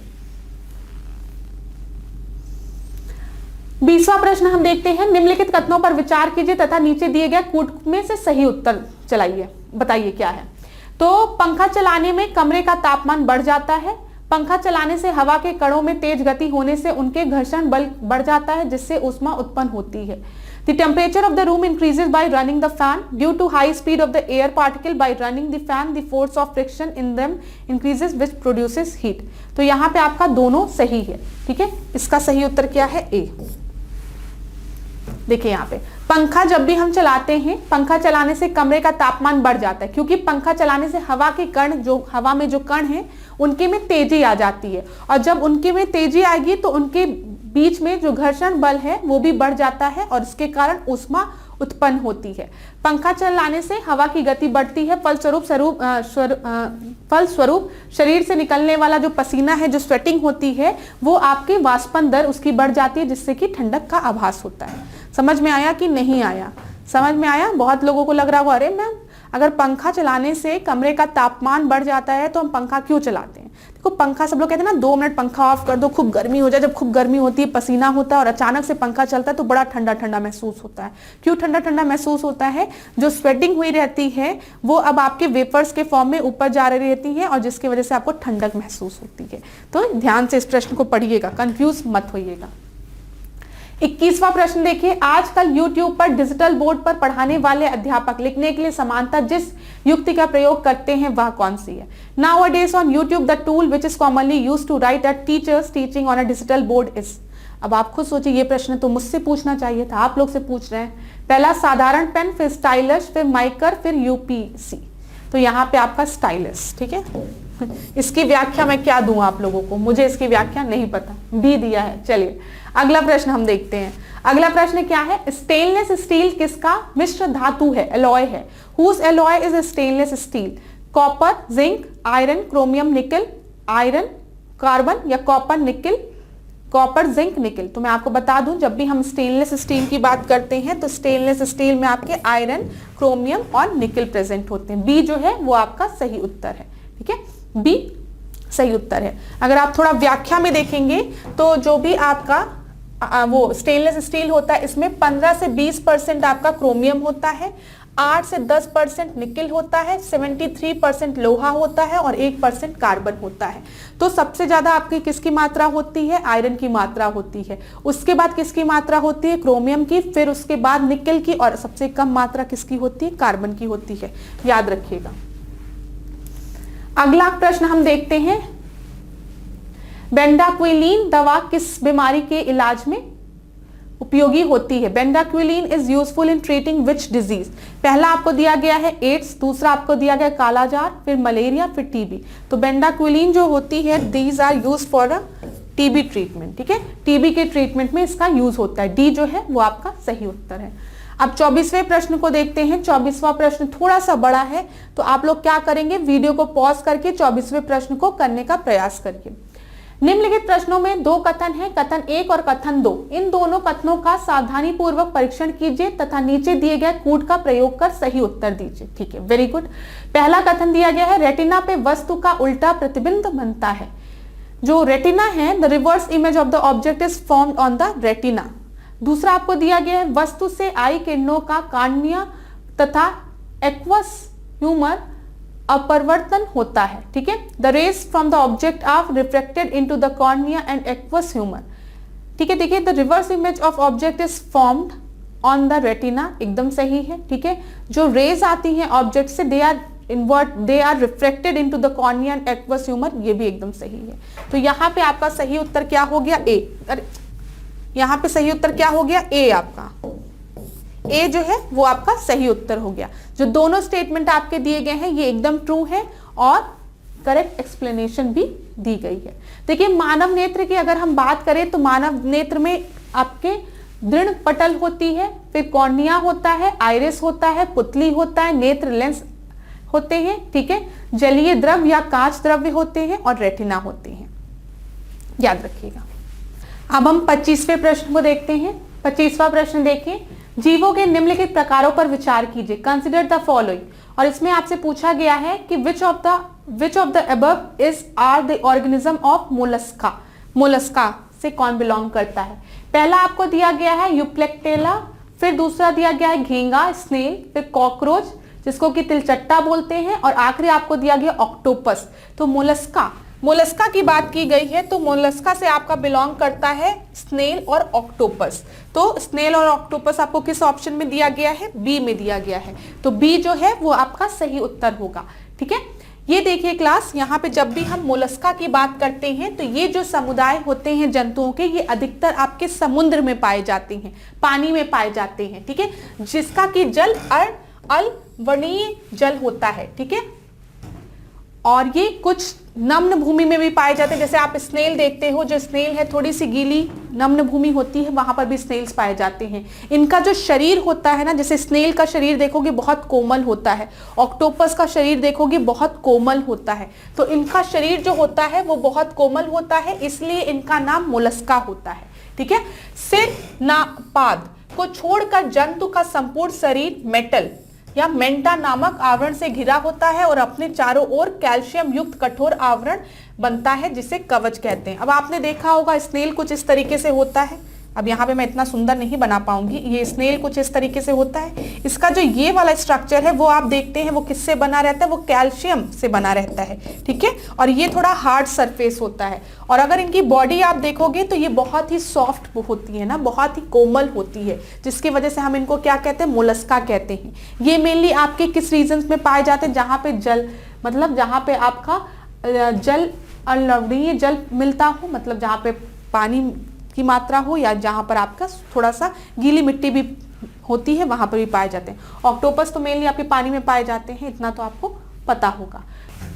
20वां प्रश्न हम देखते हैं, निम्नलिखित कथनों पर विचार कीजिए तथा नीचे दिए गए कूट में से सही उत्तर चलाइए, बताइए क्या है। तो पंखा चलाने में कमरे का तापमान बढ़ जाता है, पंखा चलाने से हवा के कणों में तेज गति होने से उनके घर्षण बल बढ़ जाता है, जिससे ऊष्मा उत्पन्न होती है। The temperature of the room increases by running the fan. Due to high speed of the air particle by running the fan, the force of friction in them increases, which produces heat. तो यहाँ पे आपका दोनों सही है, ठीक है। इसका सही उत्तर क्या है, ए। देखिए यहाँ पे, पंखा जब भी हम चलाते हैं, पंखा चलाने से कमरे का तापमान बढ़ जाता है, क्योंकि पंखा चलाने से हवा के कण, जो हवा में जो कण हैं, उनके में तेजी आ जाती है, और जब उनके में तेजी आएगी तो उनके बीच में जो घर्षण बल है वो भी बढ़ जाता है, और इसके कारण ऊष्मा उत्पन्न होती है। पंखा चलाने से हवा की गति बढ़ती है, फलस्वरूप शरीर से निकलने वाला जो पसीना है, जो स्वेटिंग होती है, वो आपकी वाष्पन दर उसकी बढ़ जाती है, जिससे कि ठंडक का आभास होता है। समझ में आया कि नहीं आया, समझ में आया। बहुत लोगों को लग रहा होगा, अरे मैम अगर पंखा चलाने से कमरे का तापमान बढ़ जाता है तो हम पंखा क्यों चलाते हैं। देखो, पंखा, सब लोग कहते हैं ना 2 मिनट पंखा ऑफ कर दो, खूब गर्मी हो जाए। जब खूब गर्मी होती है, पसीना होता है और अचानक से पंखा चलता है तो बड़ा ठंडा ठंडा महसूस होता है। क्यों ठंडा ठंडा महसूस होता है, जो स्वेटिंग हुई रहती है वो अब आपके वेपर्स के फॉर्म में ऊपर जा रही रहती है, और जिसकी वजह से आपको ठंडक महसूस होती है। तो ध्यान से इस प्रश्न को पढ़िएगा, कंफ्यूज मत होइएगा। 21वां प्रश्न देखिए, आजकल YouTube पर डिजिटल बोर्ड पर पढ़ाने वाले अध्यापक लिखने के लिए समानता जिस युक्ति का प्रयोग करते हैं वह कौन सी है। Nowadays on YouTube the tool which is commonly used to write a teacher's teaching on a digital board is। अब आप खुद सोचिए, ये प्रश्न तो मुझसे पूछना चाहिए था, आप लोग से पूछ रहे हैं। पहला साधारण पेन, फिर स्टाइलस, फिर माइकर, फिर यूपीसी। तो यहाँ पे आपका स्टाइलस, ठीक है। इसकी व्याख्या मैं क्या दूं आप लोगों को, मुझे इसकी व्याख्या नहीं पता, भी दिया है। चलिए अगला प्रश्न हम देखते हैं। अगला प्रश्न क्या है, स्टेनलेस स्टील किसका मिश्र धातु है, एलॉय है। Whose alloy is stainless steel. Copper, zinc, iron, chromium, nickel, iron, carbon, या copper, nickel, copper, zinc, nickel. तो मैं आपको बता दूं, जब भी हम स्टेनलेस स्टील की बात करते हैं तो स्टेनलेस स्टील में आपके आयरन, क्रोमियम और निकल प्रेजेंट होते हैं। बी जो है वो आपका सही उत्तर है, ठीक है, बी सही उत्तर है। अगर आप थोड़ा व्याख्या में देखेंगे तो जो भी आपका वो स्टेनलेस स्टील होता है, इसमें 15 से 20% आपका क्रोमियम होता है, 8 से 10% निकल होता है, 73% लोहा होता है और 1% कार्बन होता है। तो सबसे ज्यादा आपकी किसकी मात्रा होती है, आयरन की मात्रा होती है। उसके बाद किसकी मात्रा होती है, क्रोमियम की, फिर उसके बाद निकल की, और सबसे कम मात्रा किसकी होती है, कार्बन की होती है, याद रखिएगा। अगला प्रश्न हम देखते हैं, बेंडाक्विलीन दवा किस बीमारी के इलाज में उपयोगी होती है? Bedaquiline is useful in treating which disease? पहला आपको दिया गया है एड्स, दूसरा आपको दिया गया कालाजार, फिर मलेरिया, फिर टीबी। तो बेंडाक्विलीन जो होती है these are use for a TB treatment, ठीक है, टीबी के ट्रीटमेंट में इसका यूज होता है। डी जो है वो आपका सही उत्तर है। अब 24वें प्रश्न को देखते हैं। 24वां प्रश्न थोड़ा सा बड़ा है, तो आप लोग क्या करेंगे, वीडियो को पॉज करके 24वें प्रश्न को करने का प्रयास करिए। निम्नलिखित प्रश्नों में दो कथन हैं, कथन 1 और कथन 2। इन दोनों कथनों का सावधानी पूर्वक परीक्षण कीजिए तथा नीचे दिए गए कूट का प्रयोग कर सही उत्तर दीजिए। ठीक है, वेरी गुड। पहला कथन दिया गया है, रेटिना पे वस्तु का उल्टा प्रतिबिंब बनता है। जो रेटिना है, the reverse image of the object is formed on the retina. दूसरा आपको दिया गया है, वस्तु से आई किरणों का कॉर्निया तथा एक्वस ह्यूमर अपवर्तन होता है। ठीक है, the rays from the object are reflected into the cornea and aqueous humour. ठीक है, देखिए, the reverse image of object is formed on the retina, एकदम सही है। ठीक है, जो रेज आती हैं ऑब्जेक्ट से they are reflected into the cornea and aqueous humour, ये भी एकदम सही है। तो यहाँ पे आपका सही उत्तर क्या हो गया? ए। अरे यहाँ पे सही उत्तर क्या हो गया? ए। आपका ए जो है वो आपका सही उत्तर हो गया। जो दोनों स्टेटमेंट आपके दिए गए हैं ये एकदम ट्रू है और करेक्ट एक्सप्लेनेशन भी दी गई है। देखिए, मानव नेत्र की अगर हम बात करें तो मानव नेत्र में आपके दृढ़ पटल होती है, फिर कॉर्निया होता है, आइरिस होता है, पुतली होता है, नेत्र लेंस होते हैं। ठीक है, जलीय द्रव या कांच द्रव्य होते हैं और रेटिना होते हैं, याद रखिएगा। अब हम 25वें प्रश्न को देखते हैं। 25वां प्रश्न देखिए, जीवों के निम्नलिखित प्रकारों पर विचार कीजिए, कंसिडर द फॉलोइंग। और इसमें आपसे पूछा गया है कि which of the above is are the organism of Mollusca. Mollusca से कौन बिलोंग करता है? पहला आपको दिया गया है यूप्लेक्टेला, फिर दूसरा दिया गया है घींगा स्नेल, फिर कॉकरोच जिसको कि तिलचट्टा बोलते हैं, और आखिरी आपको दिया गया ऑक्टोपस। तो मोलस्का की बात की गई है, तो मोलस्का से आपका बिलोंग करता है स्नेल और ऑक्टोपस। तो स्नेल और ऑक्टोपस आपको किस ऑप्शन में दिया गया है? बी में दिया गया है। तो बी जो है वो आपका सही उत्तर होगा। ठीक है, ये देखिए क्लास, यहाँ पे जब भी हम मोलस्का की बात करते हैं तो ये जो समुदाय होते हैं जंतुओं के, ये अधिकतर आपके समुद्र में पाए जाते हैं, पानी में पाए जाते हैं। ठीक है, जिसका कि जल अम्लवर्णीय जल होता है। ठीक है, और ये कुछ नम्न भूमि में भी पाए जाते हैं। जैसे आप स्नेल देखते हो, जो स्नेल है थोड़ी सी गीली नम्न भूमि होती है, वहां पर भी स्नेल्स पाए जाते हैं। इनका जो शरीर होता है ना, जैसे स्नेल का शरीर देखोगे बहुत कोमल होता है, ऑक्टोपस का शरीर देखोगे बहुत कोमल होता है। तो इनका शरीर जो होता है वो बहुत कोमल होता है, इसलिए इनका नाम मोलस्का होता है। ठीक है, सिर नापाद को छोड़कर जंतु का संपूर्ण शरीर मेटल या मेंटा नामक आवरण से घिरा होता है और अपने चारों ओर कैल्शियम युक्त कठोर आवरण बनता है, जिसे कवच कहते हैं। अब आपने देखा होगा स्नेल कुछ इस तरीके से होता है। अब यहाँ पे मैं इतना सुंदर नहीं बना पाऊंगी। ये स्नेल कुछ इस तरीके से होता है। इसका जो ये वाला स्ट्रक्चर है वो आप देखते हैं वो किससे बना रहता है? वो कैल्शियम से बना रहता है। ठीक है, और ये थोड़ा हार्ड सरफेस होता है। और अगर इनकी बॉडी आप देखोगे तो ये बहुत ही सॉफ्ट होती है ना, बहुत ही कोमल होती है, जिसकी वजह से हम इनको क्या कहते हैं? मोलस्का कहते हैं। ये मेनली आपके किस रीजन में पाए जाते हैं? जहाँ पे जल, मतलब जहाँ पे आपका जल अम्लवर्णीय जल मिलता हो, मतलब जहाँ पे पानी की मात्रा हो या जहां पर आपका थोड़ा सा गीली मिट्टी भी होती है, वहां पर भी पाए जाते हैं। ऑक्टोपस तो मेनली आपके पानी में पाए जाते हैं, इतना तो आपको पता होगा।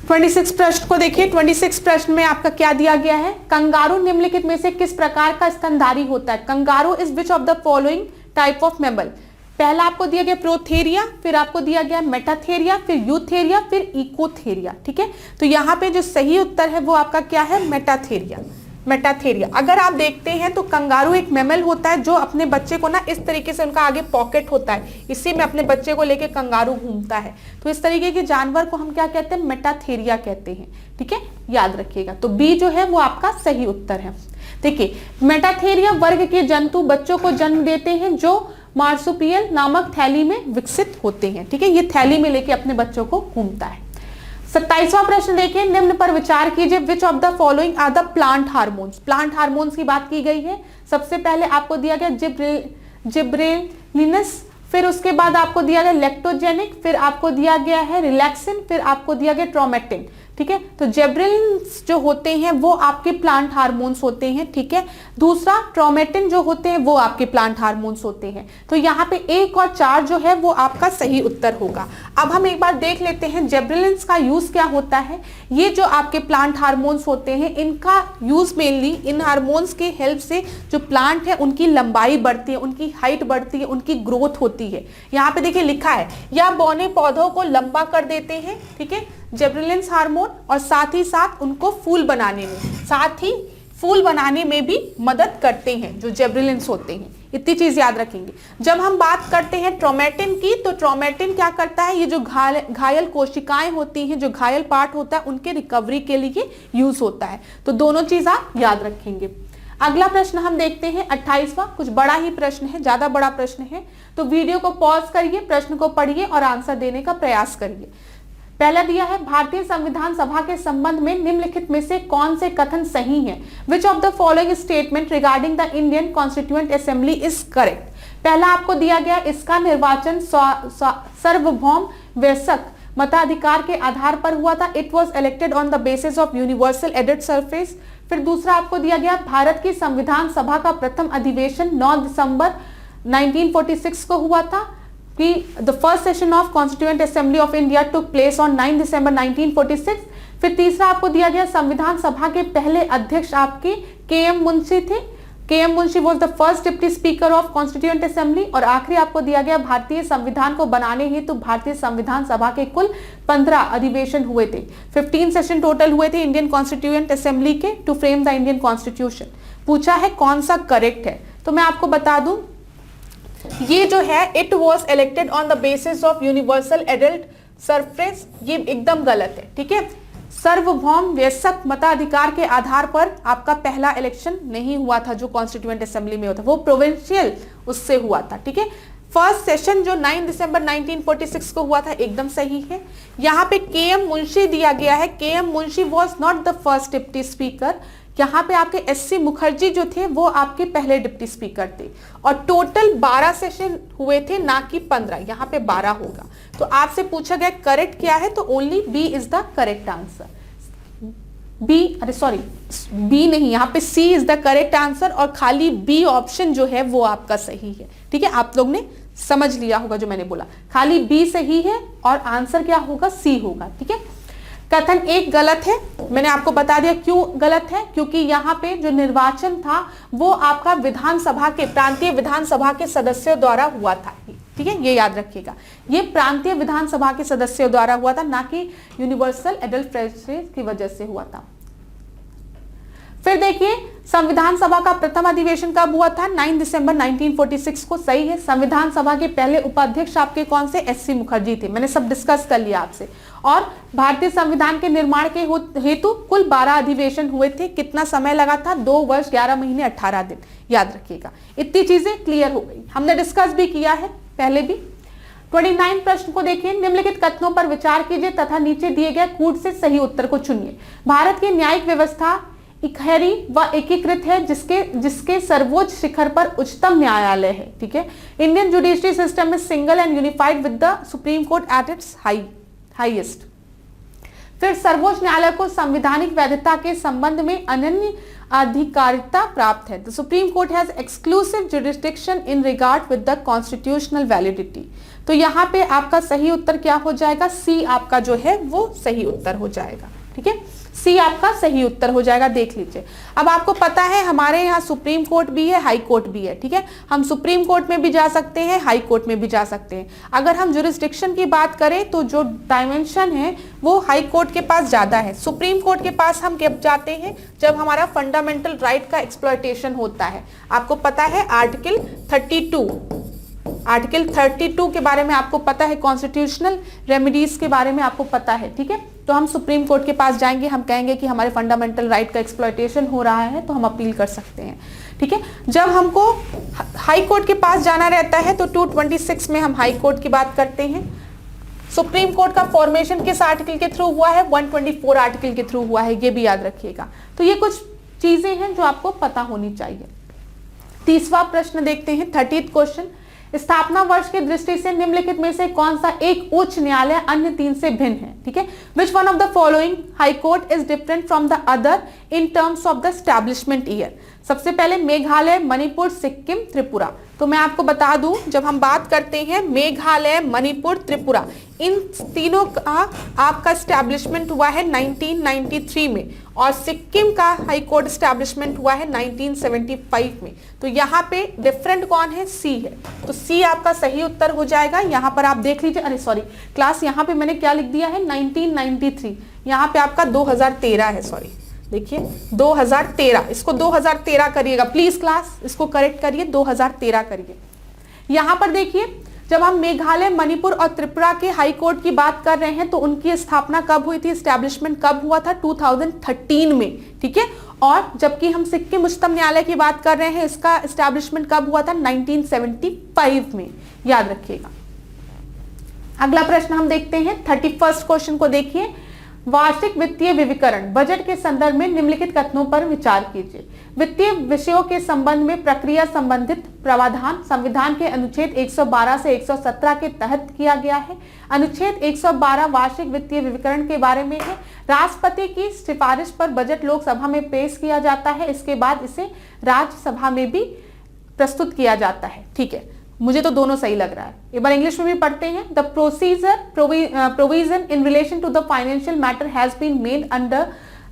26 प्रश्न को देखिए। 26 प्रश्न में आपका क्या दिया गया है? कंगारू निम्नलिखित में से किस प्रकार का स्तनधारी होता है? Kangaroo is which of the following type of mammal? पहला आपको दिया गया प्रोथेरिया, फिर आपको दिया गया मेटाथेरिया, फिर यूथेरिया, फिर इकोथेरिया। ठीक है, तो यहाँ पे जो सही उत्तर है वो आपका क्या है? मेटाथेरिया। मेटाथेरिया। अगर आप देखते हैं तो कंगारू एक मैमल होता है जो अपने बच्चे को ना इस तरीके से, उनका आगे पॉकेट होता है, इसी में अपने बच्चे को लेके कंगारू घूमता है। तो इस तरीके के जानवर को हम क्या कहते हैं? मेटाथेरिया कहते हैं। ठीक है, याद रखिएगा। तो बी जो है वो आपका सही उत्तर है। देखिए, मेटाथेरिया वर्ग के जंतु बच्चों को जन्म देते हैं जो मार्सुपियल नामक थैली में विकसित होते हैं। ठीक है, ये थैली में लेके अपने बच्चों को घूमता है। 27वां प्रश्न देखिए, निम्न पर विचार कीजिए, which of the following are the plant hormones? Plant hormones की बात की गई है। सबसे पहले आपको दिया गया जिब्रेलिनस, फिर उसके बाद आपको दिया गया लेक्टोजेनिक, फिर आपको दिया गया है रिलैक्सिन, फिर आपको दिया गया ट्रोमेटिन। ठीक है। तो जेब्रेलिन्स जो होते हैं वो आपके प्लांट हार्मोन्स होते हैं, ठीक है। दूसरा ट्रोमेटिन जो होते हैं वो आपके प्लांट हार्मोन्स होते हैं। तो यहाँ पे 1 और 4 जो है वो आपका सही उत्तर होगा। अब हम एक बार देख लेते हैं जेब्रेलिन्स का यूज क्या होता है। ये जो आपके प्लांट हार्मोन्स होते हैं इनका यूज मेनली, इन हार्मोन्स के हेल्प से जो प्लांट है उनकी लंबाई बढ़ती है, उनकी हाइट बढ़ती है, उनकी ग्रोथ होती है। यहाँ पे देखिए लिखा है, या बौने पौधों को लंबा कर देते हैं, ठीक है, जेब्रेलिन्स हार्मोन, और साथ ही साथ उनको फूल बनाने में भी मदद करते हैं जो जेब्रेलिन्स होते हैं। इतनी चीज याद रखेंगे। जब हम बात करते हैं ट्रोमेटिन की, तो ट्रोमेटिन क्या करता है, ये जो घायल कोशिकाएं होती हैं, जो घायल पार्ट होता है, उनके रिकवरी के लिए यूज होता है। तो दोनों चीज आप याद रखेंगे। अगला प्रश्न हम देखते हैं 28वां। कुछ बड़ा ही प्रश्न है, ज्यादा बड़ा प्रश्न है, तो वीडियो को पॉज करिए, प्रश्न को पढ़िए और आंसर देने का प्रयास करिए। पहला दिया है, भारतीय संविधान सभा के संबंध में निम्नलिखित में से कौन से कथन सही हैं? विच of the following statement regarding the Indian constituent assembly is correct? पहला आपको दिया गया, इसका निर्वाचन सार्वभौम वयस्क मताधिकार के आधार पर हुआ था। It was elected on the basis of universal एडेड सरफेस। फिर दूसरा आपको दिया गया, भारत की संविधान सभा का प्रथम अधिवेशन 9 दिसंबर 1946 को हुआ था, कि the first session of constituent assembly of India took place on 9 दिसंबर 1946। फिर तीसरा आपको दिया गया, संविधान सभा के पहले अध्यक्ष आपके के.एम. मुंशी थे। KM. Munshi was the first deputy speaker of constituent assembly. और आखिरी आपको दिया गया, भारतीय संविधान को बनाने हेतु भारतीय संविधान सभा के कुल 15 अधिवेशन हुए थे। 15 सेशन टोटल हुए थे इंडियन कॉन्स्टिट्यूएंट असेंबली के to frame the Indian constitution. पूछा है कौन सा करेक्ट है, तो मैं आपको बता दूं, ये जो है it was elected on the basis of universal adult surface, ये एकदम गलत है, ठीक है। सार्वभौम वयस्क मताधिकार के आधार पर आपका पहला इलेक्शन नहीं हुआ था जो कॉन्स्टिट्यूएंट असेंबली में होता, वो प्रोविंशियल उससे हुआ था, ठीक है। फर्स्ट सेशन जो 9 दिसंबर 1946 को हुआ था एकदम सही है। यहाँ पे के.एम. मुंशी दिया गया है, KM. Munshi was not the first deputy speaker. यहाँ पे आपके एस.सी. मुखर्जी जो थे वो आपके पहले डिप्टी स्पीकर थे, और टोटल 12 सेशन हुए थे, ना कि 15। यहाँ पे 12 होगा। तो आपसे पूछा गया करेक्ट क्या है, तो only B is the correct answer. B नहीं, यहाँ पे C is the correct answer, और खाली बी ऑप्शन जो है वो आपका सही है, ठीक है। आप लोग ने समझ लिया होगा जो मैंने बोला, खाली बी सही है और आंसर क्या होगा, सी होगा, ठीक है। कथन 1 गलत है, मैंने आपको बता दिया क्यों गलत है, क्योंकि यहाँ पे जो निर्वाचन था वो आपका विधानसभा के, प्रांतीय विधानसभा के सदस्यों द्वारा हुआ था, ठीक है, ये याद रखिएगा। ये प्रांतीय विधानसभा के सदस्यों द्वारा हुआ था, ना कि यूनिवर्सल एडल्ट सफरेज की वजह से हुआ था। फिर देखिए, संविधान सभा का प्रथम अधिवेशन कब हुआ था, 9 दिसंबर 1946 को, सही है। संविधान सभा के पहले उपाध्यक्ष आपके कौन से, एस.सी. मुखर्जी थे, मैंने सब डिस्कस कर लिया आपसे। और भारतीय संविधान के निर्माण के हेतु कुल 12 अधिवेशन हुए थे। कितना समय लगा था, 2 वर्ष 11 महीने 18 दिन, याद रखिएगा। इतनी चीजें क्लियर हो गई, हमने डिस्कस भी किया है पहले भी। 29 प्रश्न को देखिए, निम्नलिखित कथनों पर विचार कीजिए तथा नीचे दिए गए कूट से सही उत्तर को चुनिए। भारत की न्यायिक व्यवस्था इकहरी व एकीकृत है, जिसके सर्वोच्च शिखर पर उच्चतम न्यायालय है, ठीक है। Indian judiciary system is single and unified with the supreme court at its highest. फिर सर्वोच्च न्यायालय को संवैधानिक वैधता के संबंध में अनन्य अधिकारिता प्राप्त है। The supreme court has exclusive jurisdiction in regard with the constitutional validity. तो यहाँ पे आपका सही उत्तर क्या हो जाएगा, सी आपका जो है वो सही उत्तर हो जाएगा, ठीक है। सी आपका सही उत्तर हो जाएगा, देख लीजिए। अब आपको पता है हमारे यहाँ सुप्रीम कोर्ट भी है, हाई कोर्ट भी है, ठीक है। हम सुप्रीम कोर्ट में भी जा सकते हैं, हाई कोर्ट में भी जा सकते हैं। अगर हम जुरिस्डिक्शन की बात करें तो जो डायमेंशन है वो हाई कोर्ट के पास ज्यादा है। सुप्रीम कोर्ट के पास हम कब जाते हैं, जब हमारा फंडामेंटल राइट का एक्सप्लॉयटेशन होता है। आपको पता है आर्टिकल 32 के बारे में आपको पता है, कॉन्स्टिट्यूशनल रेमेडीज के बारे में आपको पता है, ठीक है। तो हम सुप्रीम कोर्ट के पास जाएंगे, हम कहेंगे कि हमारे फंडामेंटल राइट का एक्सप्लॉयटेशन हो रहा है, तो हम अपील कर सकते हैं, ठीक है। जब हमको हाई कोर्ट के पास जाना रहता है तो 226 में हम हाई कोर्ट की बात करते हैं। सुप्रीम कोर्ट का फॉर्मेशन किस आर्टिकल के थ्रू हुआ है, 124 आर्टिकल के थ्रू हुआ है, ये भी याद रखिएगा। तो ये कुछ चीजें हैं जो आपको पता होनी चाहिए। 30वां प्रश्न देखते हैं, 30th क्वेश्चन। स्थापना वर्ष की दृष्टि से निम्नलिखित में से कौन सा एक उच्च न्यायालय अन्य तीन से भिन्न है, ठीक है। Which one of the following high court is different from the other in terms of the establishment year. सबसे पहले मेघालय, मणिपुर, सिक्किम, त्रिपुरा। तो मैं आपको बता दूं, जब हम बात करते हैं मेघालय, मणिपुर, त्रिपुरा, इन तीनों का आपका एस्टैब्लिशमेंट हुआ है 1993 में, और सिक्किम का हाई कोर्ट एस्टैब्लिशमेंट हुआ है 1975 में। तो यहाँ पे डिफरेंट कौन है, सी है। तो सी आपका सही उत्तर हो जाएगा। यहाँ पर आप देख लीजिए, अरे सॉरी क्लास, यहाँ पे मैंने क्या लिख दिया है 1993, यहाँ पे आपका 2013 है, सॉरी देखिए 2013, इसको 2013 करिएगा प्लीज क्लास, इसको करेक्ट करिए, 2013 करिए। यहां पर देखिए, जब हम मेघालय, मणिपुर और त्रिपुरा के हाई कोर्ट की बात कर रहे हैं तो उनकी स्थापना कब हुई थी, एस्टैब्लिशमेंट कब हुआ था, 2013 में, ठीक है। और जबकि हम सिक्किम उच्चतम न्यायालय की बात कर रहे हैं, इसका एस्टैब्लिशमेंट कब हुआ था, 1975 में, याद रखिएगा। अगला प्रश्न हम देखते हैं, 31 क्वेश्चन को देखिए। वार्षिक वित्तीय विवरण बजट के संदर्भ में निम्नलिखित कथनों पर विचार कीजिए। वित्तीय विषयों के संबंध में प्रक्रिया संबंधित प्रावधान संविधान के अनुच्छेद 112 से 117 के तहत किया गया है। अनुच्छेद 112 वार्षिक वित्तीय विवरण के बारे में है। राष्ट्रपति की सिफारिश पर बजट लोकसभा में पेश किया जाता है, इसके बाद इसे राज्यसभा में भी प्रस्तुत किया जाता है, ठीक है। मुझे तो दोनों सही लग रहा है। एक बार इंग्लिश में भी पढ़ते हैं। The procedure provision in relation to the financial matter has been made under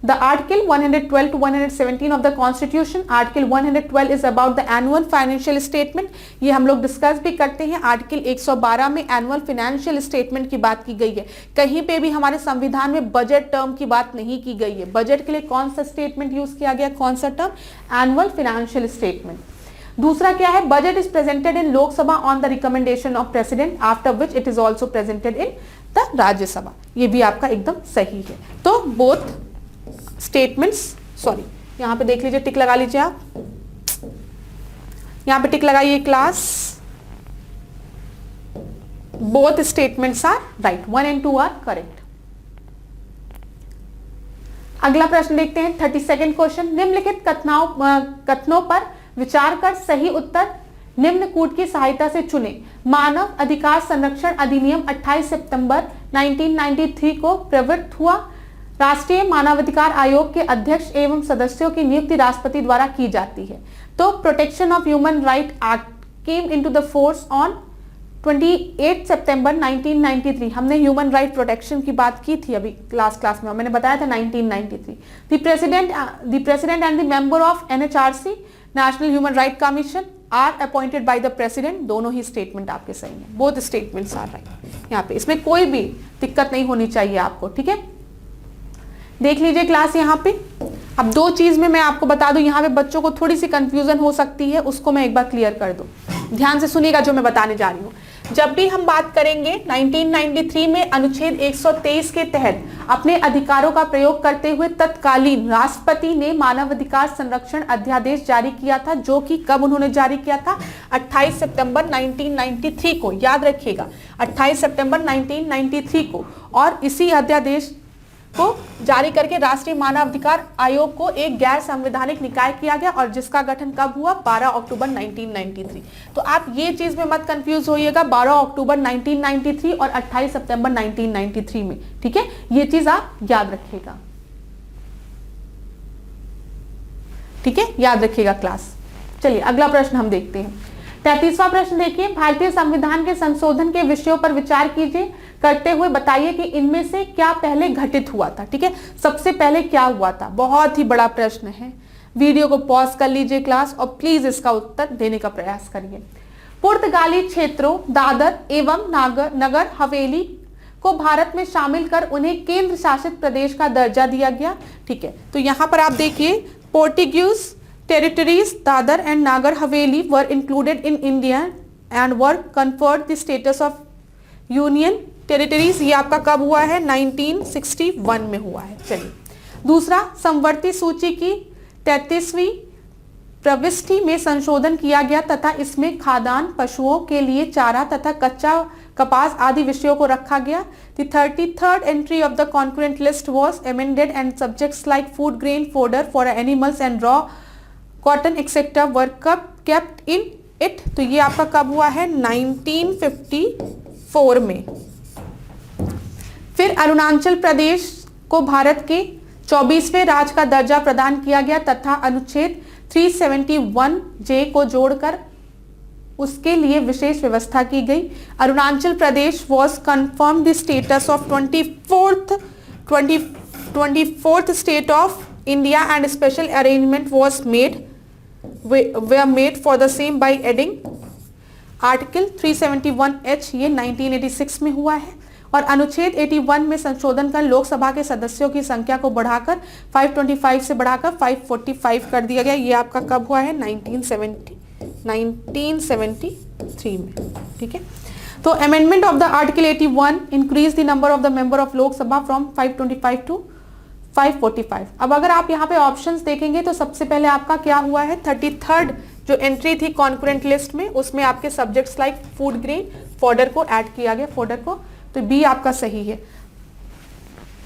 the article 112 to 117 of the constitution. Article 112 is about the annual financial statement. ये हम लोग डिस्कस भी करते हैं। आर्टिकल 112 में एनुअल फाइनेंशियल स्टेटमेंट की बात की गई है। कहीं पे भी हमारे संविधान में बजट टर्म की बात नहीं की गई है। बजट के लिए कौन सा स्टेटमेंट यूज किया गया, कौन सा टर्म, एनुअल फाइनेंशियल स्टेटमेंट। दूसरा क्या है, budget is presented in Lok Sabha on the recommendation of president, after which it is also presented in the Rajya Sabha. ये भी आपका एकदम सही है। तो बोथ स्टेटमेंट्स, सॉरी यहां पे देख लीजिए, टिक लगा लीजिए आप, यहां पे टिक लगाइए class. Both statements are right, 1 and 2 are correct. अगला प्रश्न देखते हैं, 32nd क्वेश्चन। निम्नलिखित कथनों पर विचार कर सही उत्तर निम्न कूट की सहायता से चुने। मानव अधिकार संरक्षण अधिनियम 28 सितंबर 1993 को प्रवृत्त हुआ। राष्ट्रीय मानवाधिकार आयोग के अध्यक्ष एवं सदस्यों की नियुक्ति राष्ट्रपति द्वारा की जाती है। तो protection of human right act came into the force on 28 सितंबर 1993। हमने ह्यूमन राइट प्रोटेक्शन की बात की थी अभी क्लास में, मैंने बताया था 1993। The president and the member of NHRC national human right commission are appointed by the president. दोनों ही स्टेटमेंट आपके सही हैं, बोथ स्टेटमेंट्स आर राइट। यहाँ पे इसमें कोई भी दिक्कत नहीं होनी चाहिए आपको, ठीक है। देख लीजिए क्लास, यहाँ पे अब दो चीज में मैं आपको बता दूं, यहाँ पे बच्चों को थोड़ी सी कंफ्यूजन हो सकती है, उसको मैं एक बार क्लियर कर दूं। ध्यान से सुनिएगा जो मैं बताने जा रही हूँ। जब भी हम बात करेंगे 1993 में अनुच्छेद 123 के तहत अपने अधिकारों का प्रयोग करते हुए तत्कालीन राष्ट्रपति ने मानवाधिकार संरक्षण अध्यादेश जारी किया था, जो कि कब उन्होंने जारी किया था, 28 सितंबर 1993 को, याद रखिएगा 28 सितंबर 1993 को। और इसी अध्यादेश को जारी करके राष्ट्रीय मानवाधिकार आयोग को एक गैर संवैधानिक निकाय किया गया, और जिसका गठन कब हुआ, 12 अक्टूबर 1993। तो आप ये चीज में मत कंफ्यूज होइएगा, 12 अक्टूबर 1993 और 28 सितंबर 1993 में, ठीक है। ये चीज आप याद रखिएगा, ठीक है, याद रखिएगा क्लास। चलिए अगला प्रश्न हम देखते हैं। 33वां प्रश्न देखिए। भारतीय संविधान के संशोधन के विषयों पर विचार कीजिए, करते हुए बताइए कि इनमें से क्या पहले घटित हुआ था, ठीक है। सबसे पहले क्या हुआ था, बहुत ही बड़ा प्रश्न है। वीडियो को पॉज कर लीजिए क्लास और प्लीज इसका उत्तर देने का प्रयास करिए। पुर्तगाली क्षेत्रों दादर एवं नगर हवेली को भारत में शामिल कर उन्हें केंद्र शासित प्रदेश का दर्जा दिया गया, ठीक है। तो यहां पर आप देखिए, Portuguese territories Dadar and Nagar Haveli were included in India and were conferred the status of union territories। ये आपका कब हुआ है, 1961 में हुआ है। चलिए दूसरा, समवर्ती सूची की 33वीं प्रविष्टि में संशोधन किया गया तथा इसमें खाद्यान्न, पशुओं के लिए चारा तथा कच्चा कपास आदि विषयों को रखा गया। The 33rd entry of the concurrent list was amended and subjects like food grain, fodder for animals and raw cotton etc. were kept in it, तो ये आपका कब हुआ है 1954 में। फिर अरुणाचल प्रदेश को भारत के 24वें राज्य का दर्जा प्रदान किया गया तथा अनुच्छेद 371J को जोड़कर उसके लिए विशेष व्यवस्था की गई। Arunachal Pradesh was confirm the status of 24th state of India and special arrangement was made for the same by adding article 371H, ये 1986 में हुआ है। और अनुच्छेद 81 में संशोधन कर लोकसभा के सदस्यों की संख्या को बढ़ाकर 525 से बढ़ाकर 545 कर दिया गया। ये आपका कब हुआ है 1973 में, ठीक है। तो amendment of the article 81 increase the number of the member of Lok Sabha from 525 to 545। अब अगर आप यहाँ पे ऑप्शंस देखेंगे तो सबसे पहले आपका क्या हुआ है 33rd जो एंट्री थी कॉन्करेंट लिस्ट में, उसमें आपके subjects like food grain fodder को ऐड किया गया, फॉडर को, तो बी आपका सही है।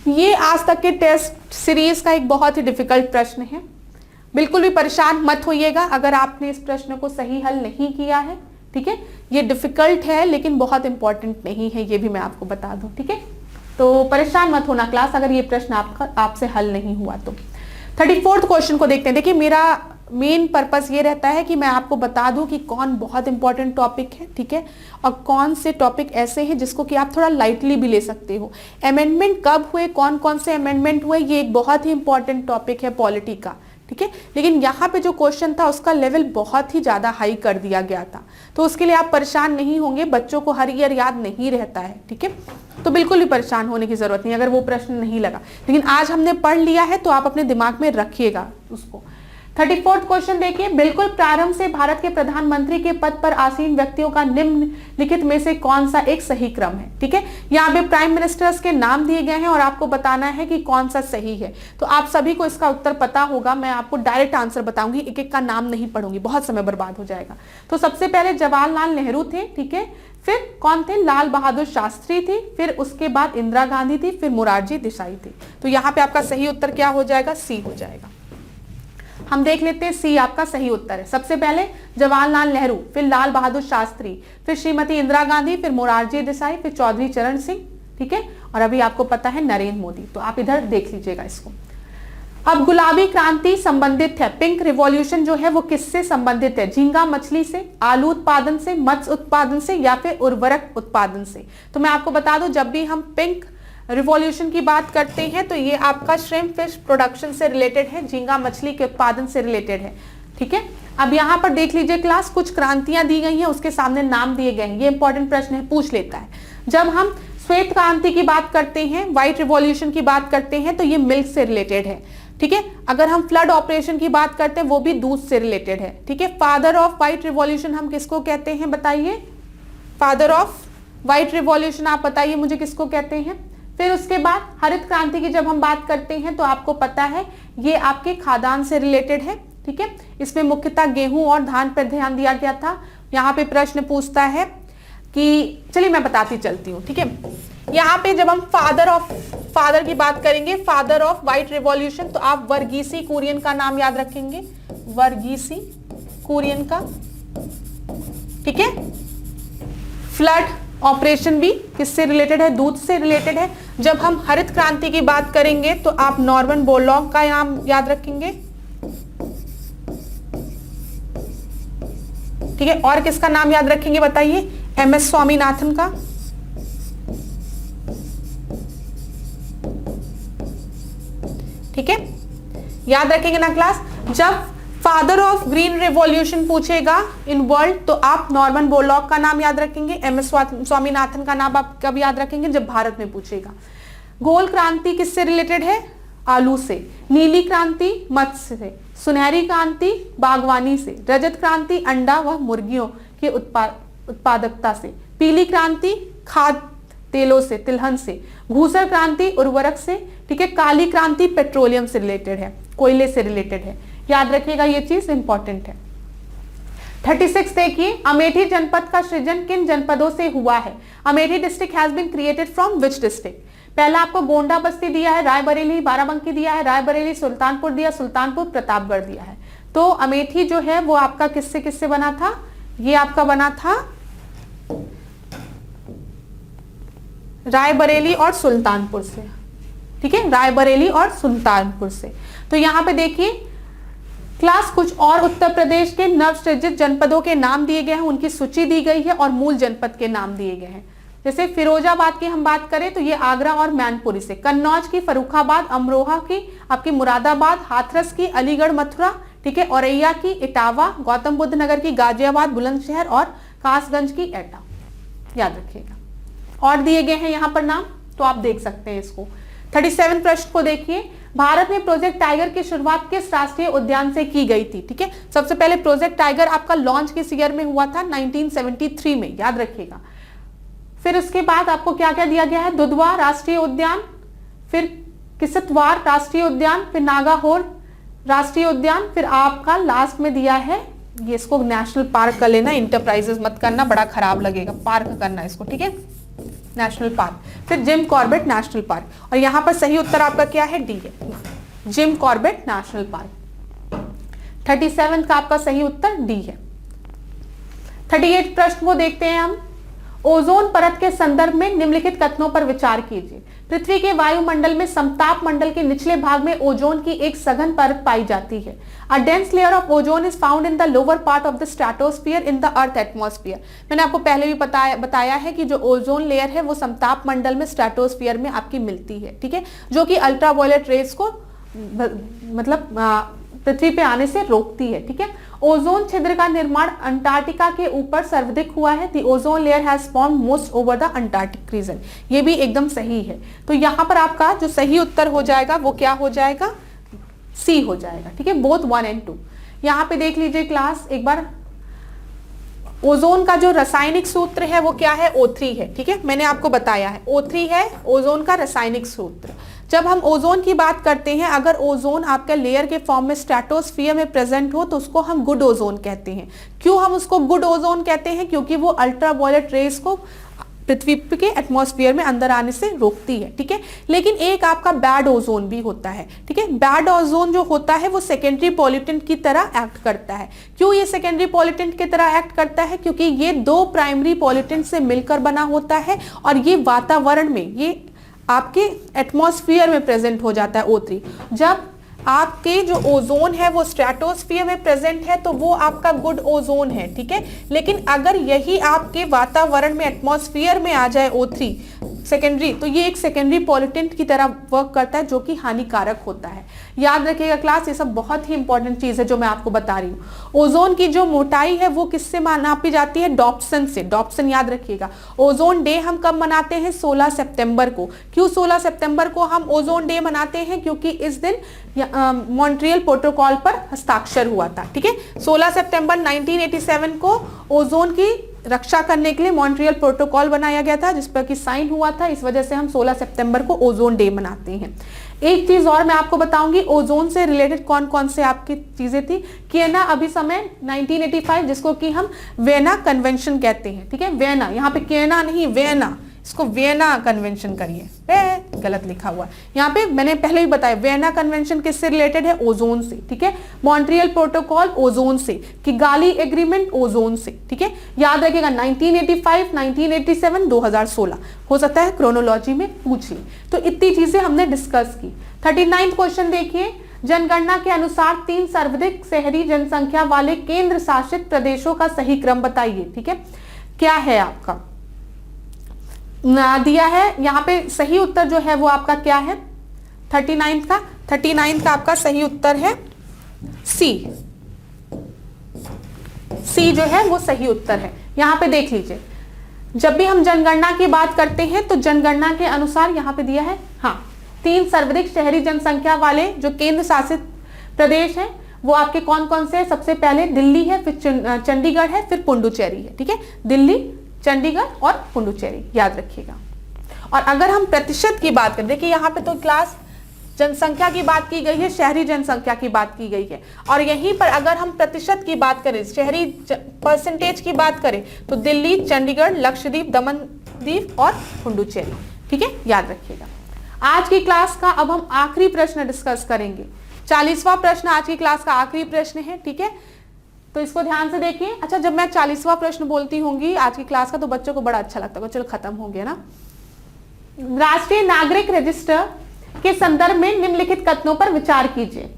ये आज तक के टेस्ट सीरीज का एक बहुत ही डिफिकल्ट प्रश्न है। बिल्कुल भी परेशान मत होइएगा अगर आपने इस प्रश्न को सही हल नहीं किया है, ठीक है। ये डिफिकल्ट है लेकिन बहुत इंपॉर्टेंट नहीं है, ये भी मैं आपको बता दूं, ठीक है। तो परेशान मत होना क्लास अगर ये प्रश्न आपसे हल नहीं हुआ तो। 34th क्वेश्चन को देखते हैं। देखिए मेरा मेन पर्पस ये रहता है कि मैं आपको बता दूं कि कौन बहुत इंपॉर्टेंट टॉपिक है, ठीक है, और कौन से टॉपिक ऐसे हैं जिसको कि आप थोड़ा लाइटली भी ले सकते हो। अमेंडमेंट कब हुए, कौन कौन से अमेंडमेंट हुए, ये एक बहुत ही इंपॉर्टेंट टॉपिक है पॉलिटी का, ठीक है। लेकिन यहाँ पे जो क्वेश्चन था उसका लेवल बहुत ही ज्यादा हाई कर दिया गया था, तो उसके लिए आप परेशान नहीं होंगे। बच्चों को हर ईयर याद नहीं रहता है, ठीक है, तो बिल्कुल भी परेशान होने की जरूरत नहीं अगर वो प्रश्न नहीं लगा। लेकिन आज हमने पढ़ लिया है तो आप अपने दिमाग में रखिएगा उसको। 34th क्वेश्चन देखिए, बिल्कुल प्रारंभ से भारत के प्रधानमंत्री के पद पर आसीन व्यक्तियों का निम्नलिखित में से कौन सा एक सही क्रम है, ठीक है। यहाँ पे प्राइम मिनिस्टर्स के नाम दिए गए हैं और आपको बताना है कि कौन सा सही है। तो आप सभी को इसका उत्तर पता होगा, मैं आपको डायरेक्ट आंसर बताऊंगी, एक एक का नाम नहीं पढ़ूंगी, बहुत समय बर्बाद हो जाएगा। तो सबसे पहले जवाहरलाल नेहरू थे, ठीक है, फिर कौन थे, लाल बहादुर शास्त्री थे, फिर उसके बाद इंदिरा गांधी थी, फिर मोरारजी देसाई थे। तो यहाँ पे आपका सही उत्तर क्या हो जाएगा, सी हो जाएगा। हम देख लेते हैं सी आपका सही उत्तर है। सबसे पहले जवाहरलाल नेहरू, फिर लाल बहादुर शास्त्री, फिर श्रीमती इंदिरा गांधी, फिर मोरारजी देसाई, फिर चौधरी चरण सिंह, ठीक है, और अभी आपको पता है नरेंद्र मोदी। तो आप इधर देख लीजिएगा इसको। अब गुलाबी क्रांति संबंधित है, पिंक रिवॉल्यूशन जो है वो किससे संबंधित है, झींगा मछली से, आलू उत्पादन से, मत्स्य उत्पादन से, या फिर उर्वरक उत्पादन से। तो मैं आपको बता दूं जब भी हम पिंक रिवॉल्यूशन की बात करते हैं तो ये आपका श्रिम्प फिश प्रोडक्शन से रिलेटेड है, झींगा मछली के उत्पादन से रिलेटेड है, ठीक है। अब यहाँ पर देख लीजिए क्लास, कुछ क्रांतियां दी गई हैं, उसके सामने नाम दिए गए हैं। ये इंपॉर्टेंट प्रश्न है, पूछ लेता है। जब हम श्वेत क्रांति की बात करते हैं, व्हाइट रिवॉल्यूशन की बात करते हैं, तो ये मिल्क से रिलेटेड है, ठीक है। अगर हम फ्लड ऑपरेशन की बात करते हैं वो भी दूध से रिलेटेड है, ठीक है। फादर ऑफ व्हाइट रिवॉल्यूशन हम किसको कहते हैं, बताइए। फादर ऑफ व्हाइट रिवॉल्यूशन आप बताइए मुझे किसको कहते हैं। फिर उसके बाद हरित क्रांति की जब हम बात करते हैं तो आपको पता है ये आपके खाद्यान्न से रिलेटेड है, ठीक है। इसमें मुख्यतः गेहूं और धान पर ध्यान दिया गया था। यहाँ पे प्रश्न पूछता है कि, चलिए मैं बताती चलती हूँ, ठीक है। यहाँ पे जब हम फादर की बात करेंगे, फादर ऑफ व्हाइट रिवॉल्यूशन, तो आप वर्गीसी कुरियन का नाम याद रखेंगे, वर्गीसी कुरियन का, ठीक है। फ्लड ऑपरेशन भी किससे रिलेटेड है, दूध से रिलेटेड है। जब हम हरित क्रांति की बात करेंगे तो आप नॉर्मन बोरलॉग का नाम याद रखेंगे, ठीक है। और किसका नाम याद रखेंगे बताइए, एमएस स्वामीनाथन का, ठीक है, याद रखेंगे ना क्लास। जब फादर ऑफ ग्रीन रिवॉल्यूशन पूछेगा इन वर्ल्ड तो आप नॉर्मन बोरलॉग का नाम याद रखेंगे, एमएस स्वामीनाथन का नाम आप कब याद रखेंगे, जब भारत में पूछेगा। गोल क्रांति किससे रिलेटेड है, आलू से। नीली क्रांति मत्स्य से, सुनहरी क्रांति बागवानी से, रजत क्रांति अंडा व मुर्गियों के उत्पादकता से, पीली क्रांति खाद्य तेलों से, तिलहन से, घूसर क्रांति उर्वरक से, ठीक है। काली क्रांति पेट्रोलियम से रिलेटेड है, कोयले से रिलेटेड है, याद रखिएगा ये चीज इंपॉर्टेंट है। 36 देखिए, अमेठी जनपद का सृजन किन जनपदों से हुआ है। Amethi district has been created from which district. पहला आपको गोंडा बस्ती दिया है, रायबरेली बाराबंकी दिया है, रायबरेली सुल्तानपुर दिया, सुल्तानपुर प्रतापगढ़ दिया है। तो अमेठी जो है वो आपका किससे किससे बना था, ये आपका बना था रायबरेली और सुल्तानपुर से, ठीक है, रायबरेली और सुल्तानपुर से। तो यहां पे देखिए क्लास कुछ और उत्तर प्रदेश के नवसृजित जनपदों के नाम दिए गए हैं, उनकी सूची दी गई है और मूल जनपद के नाम दिए गए हैं। जैसे फिरोजाबाद की हम बात करें तो ये आगरा और मैनपुरी से, कन्नौज की फर्रुखाबाद, अमरोहा की आपकी मुरादाबाद, हाथरस की अलीगढ़ मथुरा, ठीक है, औरैया की इटावा, गौतम बुद्ध नगर की गाजियाबाद बुलंदशहर और कासगंज की एटा, याद रखिएगा। और दिए गए हैं यहाँ पर नाम, तो आप देख सकते हैं इसको। 37 प्रश्न को देखिए, भारत में प्रोजेक्ट टाइगर की शुरुआत किस राष्ट्रीय उद्यान से की गई थी, ठीक है। सबसे पहले प्रोजेक्ट टाइगर आपका लॉन्च किस ईयर में हुआ था, 1973 में, याद रखिएगा। फिर उसके बाद आपको क्या क्या दिया गया है, दुधवा राष्ट्रीय उद्यान, फिर किसतवाड़ राष्ट्रीय उद्यान, फिर नागाहोर राष्ट्रीय उद्यान, फिर आपका लास्ट में दिया है, ये इसको नेशनल पार्क कर लेना, इंटरप्राइजेस मत करना, बड़ा खराब लगेगा, पार्क करना इसको, ठीक है, नेशनल पार्क। फिर जिम कॉर्बेट नेशनल पार्क, और यहां पर सही उत्तर आपका क्या है, डी है, जिम कॉर्बेट नेशनल पार्क। 37 का आपका सही उत्तर डी है। 38 प्रश्न को देखते हैं हम। ओजोन परत के संदर्भ में निम्नलिखित कथनों पर विचार कीजिए। पृथ्वी के वायुमंडल में समताप मंडल के निचले भाग में ओजोन की एक सघन परत पाई जाती है। A dense layer of ozone is found in the lower part of the stratosphere in the earth atmosphere। मैंने आपको पहले भी बताया है कि जो ओजोन लेयर है वो समताप मंडल में स्ट्रेटोस्फीयर में आपकी मिलती है, ठीक है, जो कि अल्ट्रावायलेट रेज को मतलब पृथ्वी पे आने से रोकती है, ठीक है। ओजोन छिद्र का निर्माण अंटार्कटिका के ऊपर सर्वाधिक हुआ है। The ozone layer has form most over the Antarctic region, ये भी एकदम सही है। तो यहाँ पर आपका जो सही उत्तर हो जाएगा वो क्या हो जाएगा, सी हो जाएगा, ठीक है, बोथ 1 और 2। यहाँ पे देख लीजिए क्लास एक बार, ओजोन का जो रासायनिक सूत्र है वो क्या है, O3 है, ठीक है, मैंने आपको बताया है O3 है ओजोन का रासायनिक सूत्र। जब हम ओजोन की बात करते हैं, अगर ओजोन आपके लेयर के फॉर्म में स्ट्रेटोस्फीयर में प्रेजेंट हो तो उसको हम गुड ओजोन कहते हैं। क्यों हम उसको गुड ओजोन कहते हैं, क्योंकि वो अल्ट्रावायलेट रेज को पृथ्वी के एटमॉस्फेयर में अंदर आने से रोकती है, ठीक है। लेकिन एक आपका बैड ओजोन भी होता है, ठीक है। बैड ओजोन जो होता है वो सेकेंडरी पॉल्यूटेंट की तरह एक्ट करता है। क्यों ये सेकेंडरी पॉल्यूटेंट की तरह एक्ट करता है, क्योंकि ये 2 प्राइमरी पॉल्यूटेंट से मिलकर बना होता है और ये वातावरण में, ये आपके एटमॉस्फेयर में प्रेजेंट हो जाता है O3। जब आपके जो ओजोन है वो स्ट्रेटोस्फीयर में प्रेजेंट है तो वो आपका गुड ओजोन है, ठीक है। लेकिन अगर यही आपके वातावरण में एटमॉस्फेयर में आ जाए O3 सेकेंडरी, तो ये एक सेकेंडरी पॉल्यूटेंट की तरह वर्क करता है जो कि हानिकारक होता है। याद रखिएगा क्लास, ये सब बहुत ही इंपॉर्टेंट चीज है जो मैं आपको बता रही हूँ। ओजोन की जो मोटाई है वो किससे नापी जाती है, डॉप्सन से। डॉप्सन याद रखिएगा। ओजोन डे हम कब मनाते हैं, 16 सितंबर को। क्यों 16 सितंबर को हम ओजोन डे मनाते हैं, क्योंकि इस दिन मॉन्ट्रियल प्रोटोकॉल पर हस्ताक्षर हुआ था, ठीक है। 16 सितंबर 1987 को ओजोन की रक्षा करने के लिए मॉन्ट्रियल प्रोटोकॉल बनाया गया था, जिस पर कि साइन हुआ था। इस वजह से हम 16 सितंबर को ओजोन डे मनाते हैं। एक चीज और मैं आपको बताऊंगी, ओजोन से रिलेटेड कौन कौन से आपकी चीजें थी। कियना अभिसमय 1985, जिसको कि हम वियना कन्वेंशन कहते हैं, ठीक है। वियना, यहाँ पे कियना नहीं, वियना, इसको वियना कन्वेंशन करिए, गलत लिखा हुआ यहाँ पे, मैंने पहले ही बताया। वियना कन्वेंशन किससे रिलेटेड है, ओजोन से, ठीक है। मॉन्ट्रियल प्रोटोकॉल ओजोन से, किगाली एग्रीमेंट ओजोन से, ठीक है। याद रखिएगा 1985, 1987, 2016, हो सकता है क्रोनोलॉजी में पूछ ले। तो इतनी चीजें हमने डिस्कस की। 39वां क्वेश्चन देखिए, जनगणना के अनुसार 3 सर्वाधिक शहरी जनसंख्या वाले केंद्र शासित प्रदेशों का सही क्रम बताइए, ठीक है। क्या है आपका दिया है यहाँ पे, सही उत्तर जो है वो आपका क्या है 39 का आपका सही उत्तर है सी। सी जो है वो सही उत्तर है। यहाँ पे देख लीजिए, जब भी हम जनगणना की बात करते हैं तो जनगणना के अनुसार यहाँ पे दिया है, हाँ, 3 सर्वाधिक शहरी जनसंख्या वाले जो केंद्र शासित प्रदेश हैं वो आपके कौन कौन से हैं। सबसे पहले दिल्ली है, फिर चंडीगढ़ है, फिर पुडुचेरी है, ठीक है। दिल्ली, चंडीगढ़ और पुडुचेरी, याद रखिएगा। और अगर हम प्रतिशत की बात करें, देखिए यहाँ पे तो क्लास जनसंख्या की बात की गई है, शहरी जनसंख्या की बात की गई है, और यहीं पर अगर हम प्रतिशत की बात करें, शहरी परसेंटेज की बात करें, तो दिल्ली, चंडीगढ़, लक्षद्वीप, दमन दीव और पुडुचेरी, ठीक है, याद रखिएगा। आज की क्लास का अब हम आखिरी प्रश्न डिस्कस करेंगे। 40वां प्रश्न आज की क्लास का आखिरी प्रश्न है, ठीक है। तो इसको ध्यान से देखिए। अच्छा, जब मैं 40वां प्रश्न बोलती होंगी आज की क्लास का तो बच्चों को बड़ा अच्छा लगता होगा। चलो खत्म हो गया ना। राष्ट्रीय नागरिक रजिस्टर के संदर्भ में निम्नलिखित कथनों पर विचार कीजिए।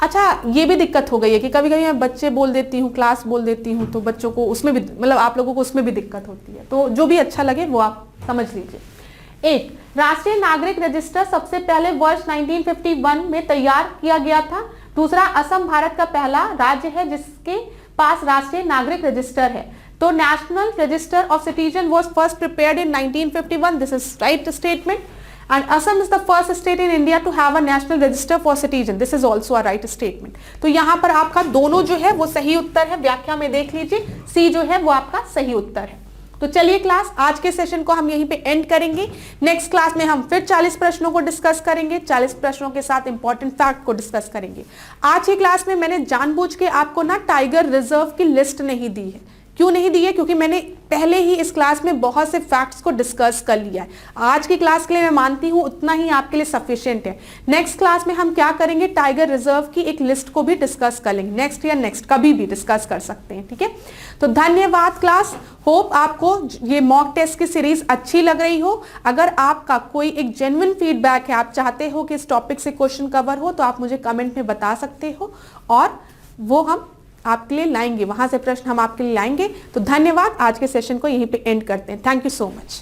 अच्छा, ये भी दिक्कत हो गई है कि कभी कभी मैं बच्चे बोल देती हूँ, क्लास बोल देती हूँ, तो बच्चों को उसमें भी, मतलब आप लोगों को उसमें भी दिक्कत होती है, तो जो भी अच्छा लगे वो आप समझ लीजिए। एक, राष्ट्रीय नागरिक रजिस्टर सबसे पहले वर्ष 1951 में तैयार किया गया था। दूसरा, असम भारत का पहला राज्य है जिसके पास राष्ट्रीय नागरिक रजिस्टर है। तो national register of citizen was first prepared in 1951. This is right statement. And Assam is the first state in India to have a national register for citizen. This is also a right statement. तो यहाँ पर आपका दोनों जो है वो सही उत्तर है। व्याख्या में देख लीजिए, सी जो है वो आपका सही उत्तर है। तो चलिए क्लास, आज के सेशन को हम यहीं पे एंड करेंगे। नेक्स्ट क्लास में हम फिर 40 प्रश्नों को डिस्कस करेंगे। 40 प्रश्नों के साथ इंपॉर्टेंट फैक्ट को डिस्कस करेंगे। आज की क्लास में मैंने जानबूझ के आपको ना टाइगर रिजर्व की लिस्ट नहीं दी है। क्यों नहीं दी है? क्योंकि मैंने पहले ही इस क्लास में बहुत से फैक्ट्स को डिस्कस कर लिया है। आज की क्लास के लिए मैं मानती हूं उतना ही आपके लिए सफिशिएंट है। नेक्स्ट क्लास में हम क्या करेंगे, टाइगर रिजर्व की एक लिस्ट को भी डिस्कस कर लेंगे। नेक्स्ट या नेक्स्ट कभी भी डिस्कस कर सकते हैं, ठीक है। तो धन्यवाद क्लास। होप आपको ये मॉक टेस्ट की सीरीज अच्छी लग रही हो। अगर आपका कोई एक जेन्युइन फीडबैक है, आप चाहते हो कि इस टॉपिक से क्वेश्चन कवर हो, तो आप मुझे कमेंट में बता सकते हो और वो हम आपके लिए लाएंगे, वहां से प्रश्न हम आपके लिए लाएंगे। तो धन्यवाद, आज के सेशन को यहीं पे एंड करते हैं। Thank you so much.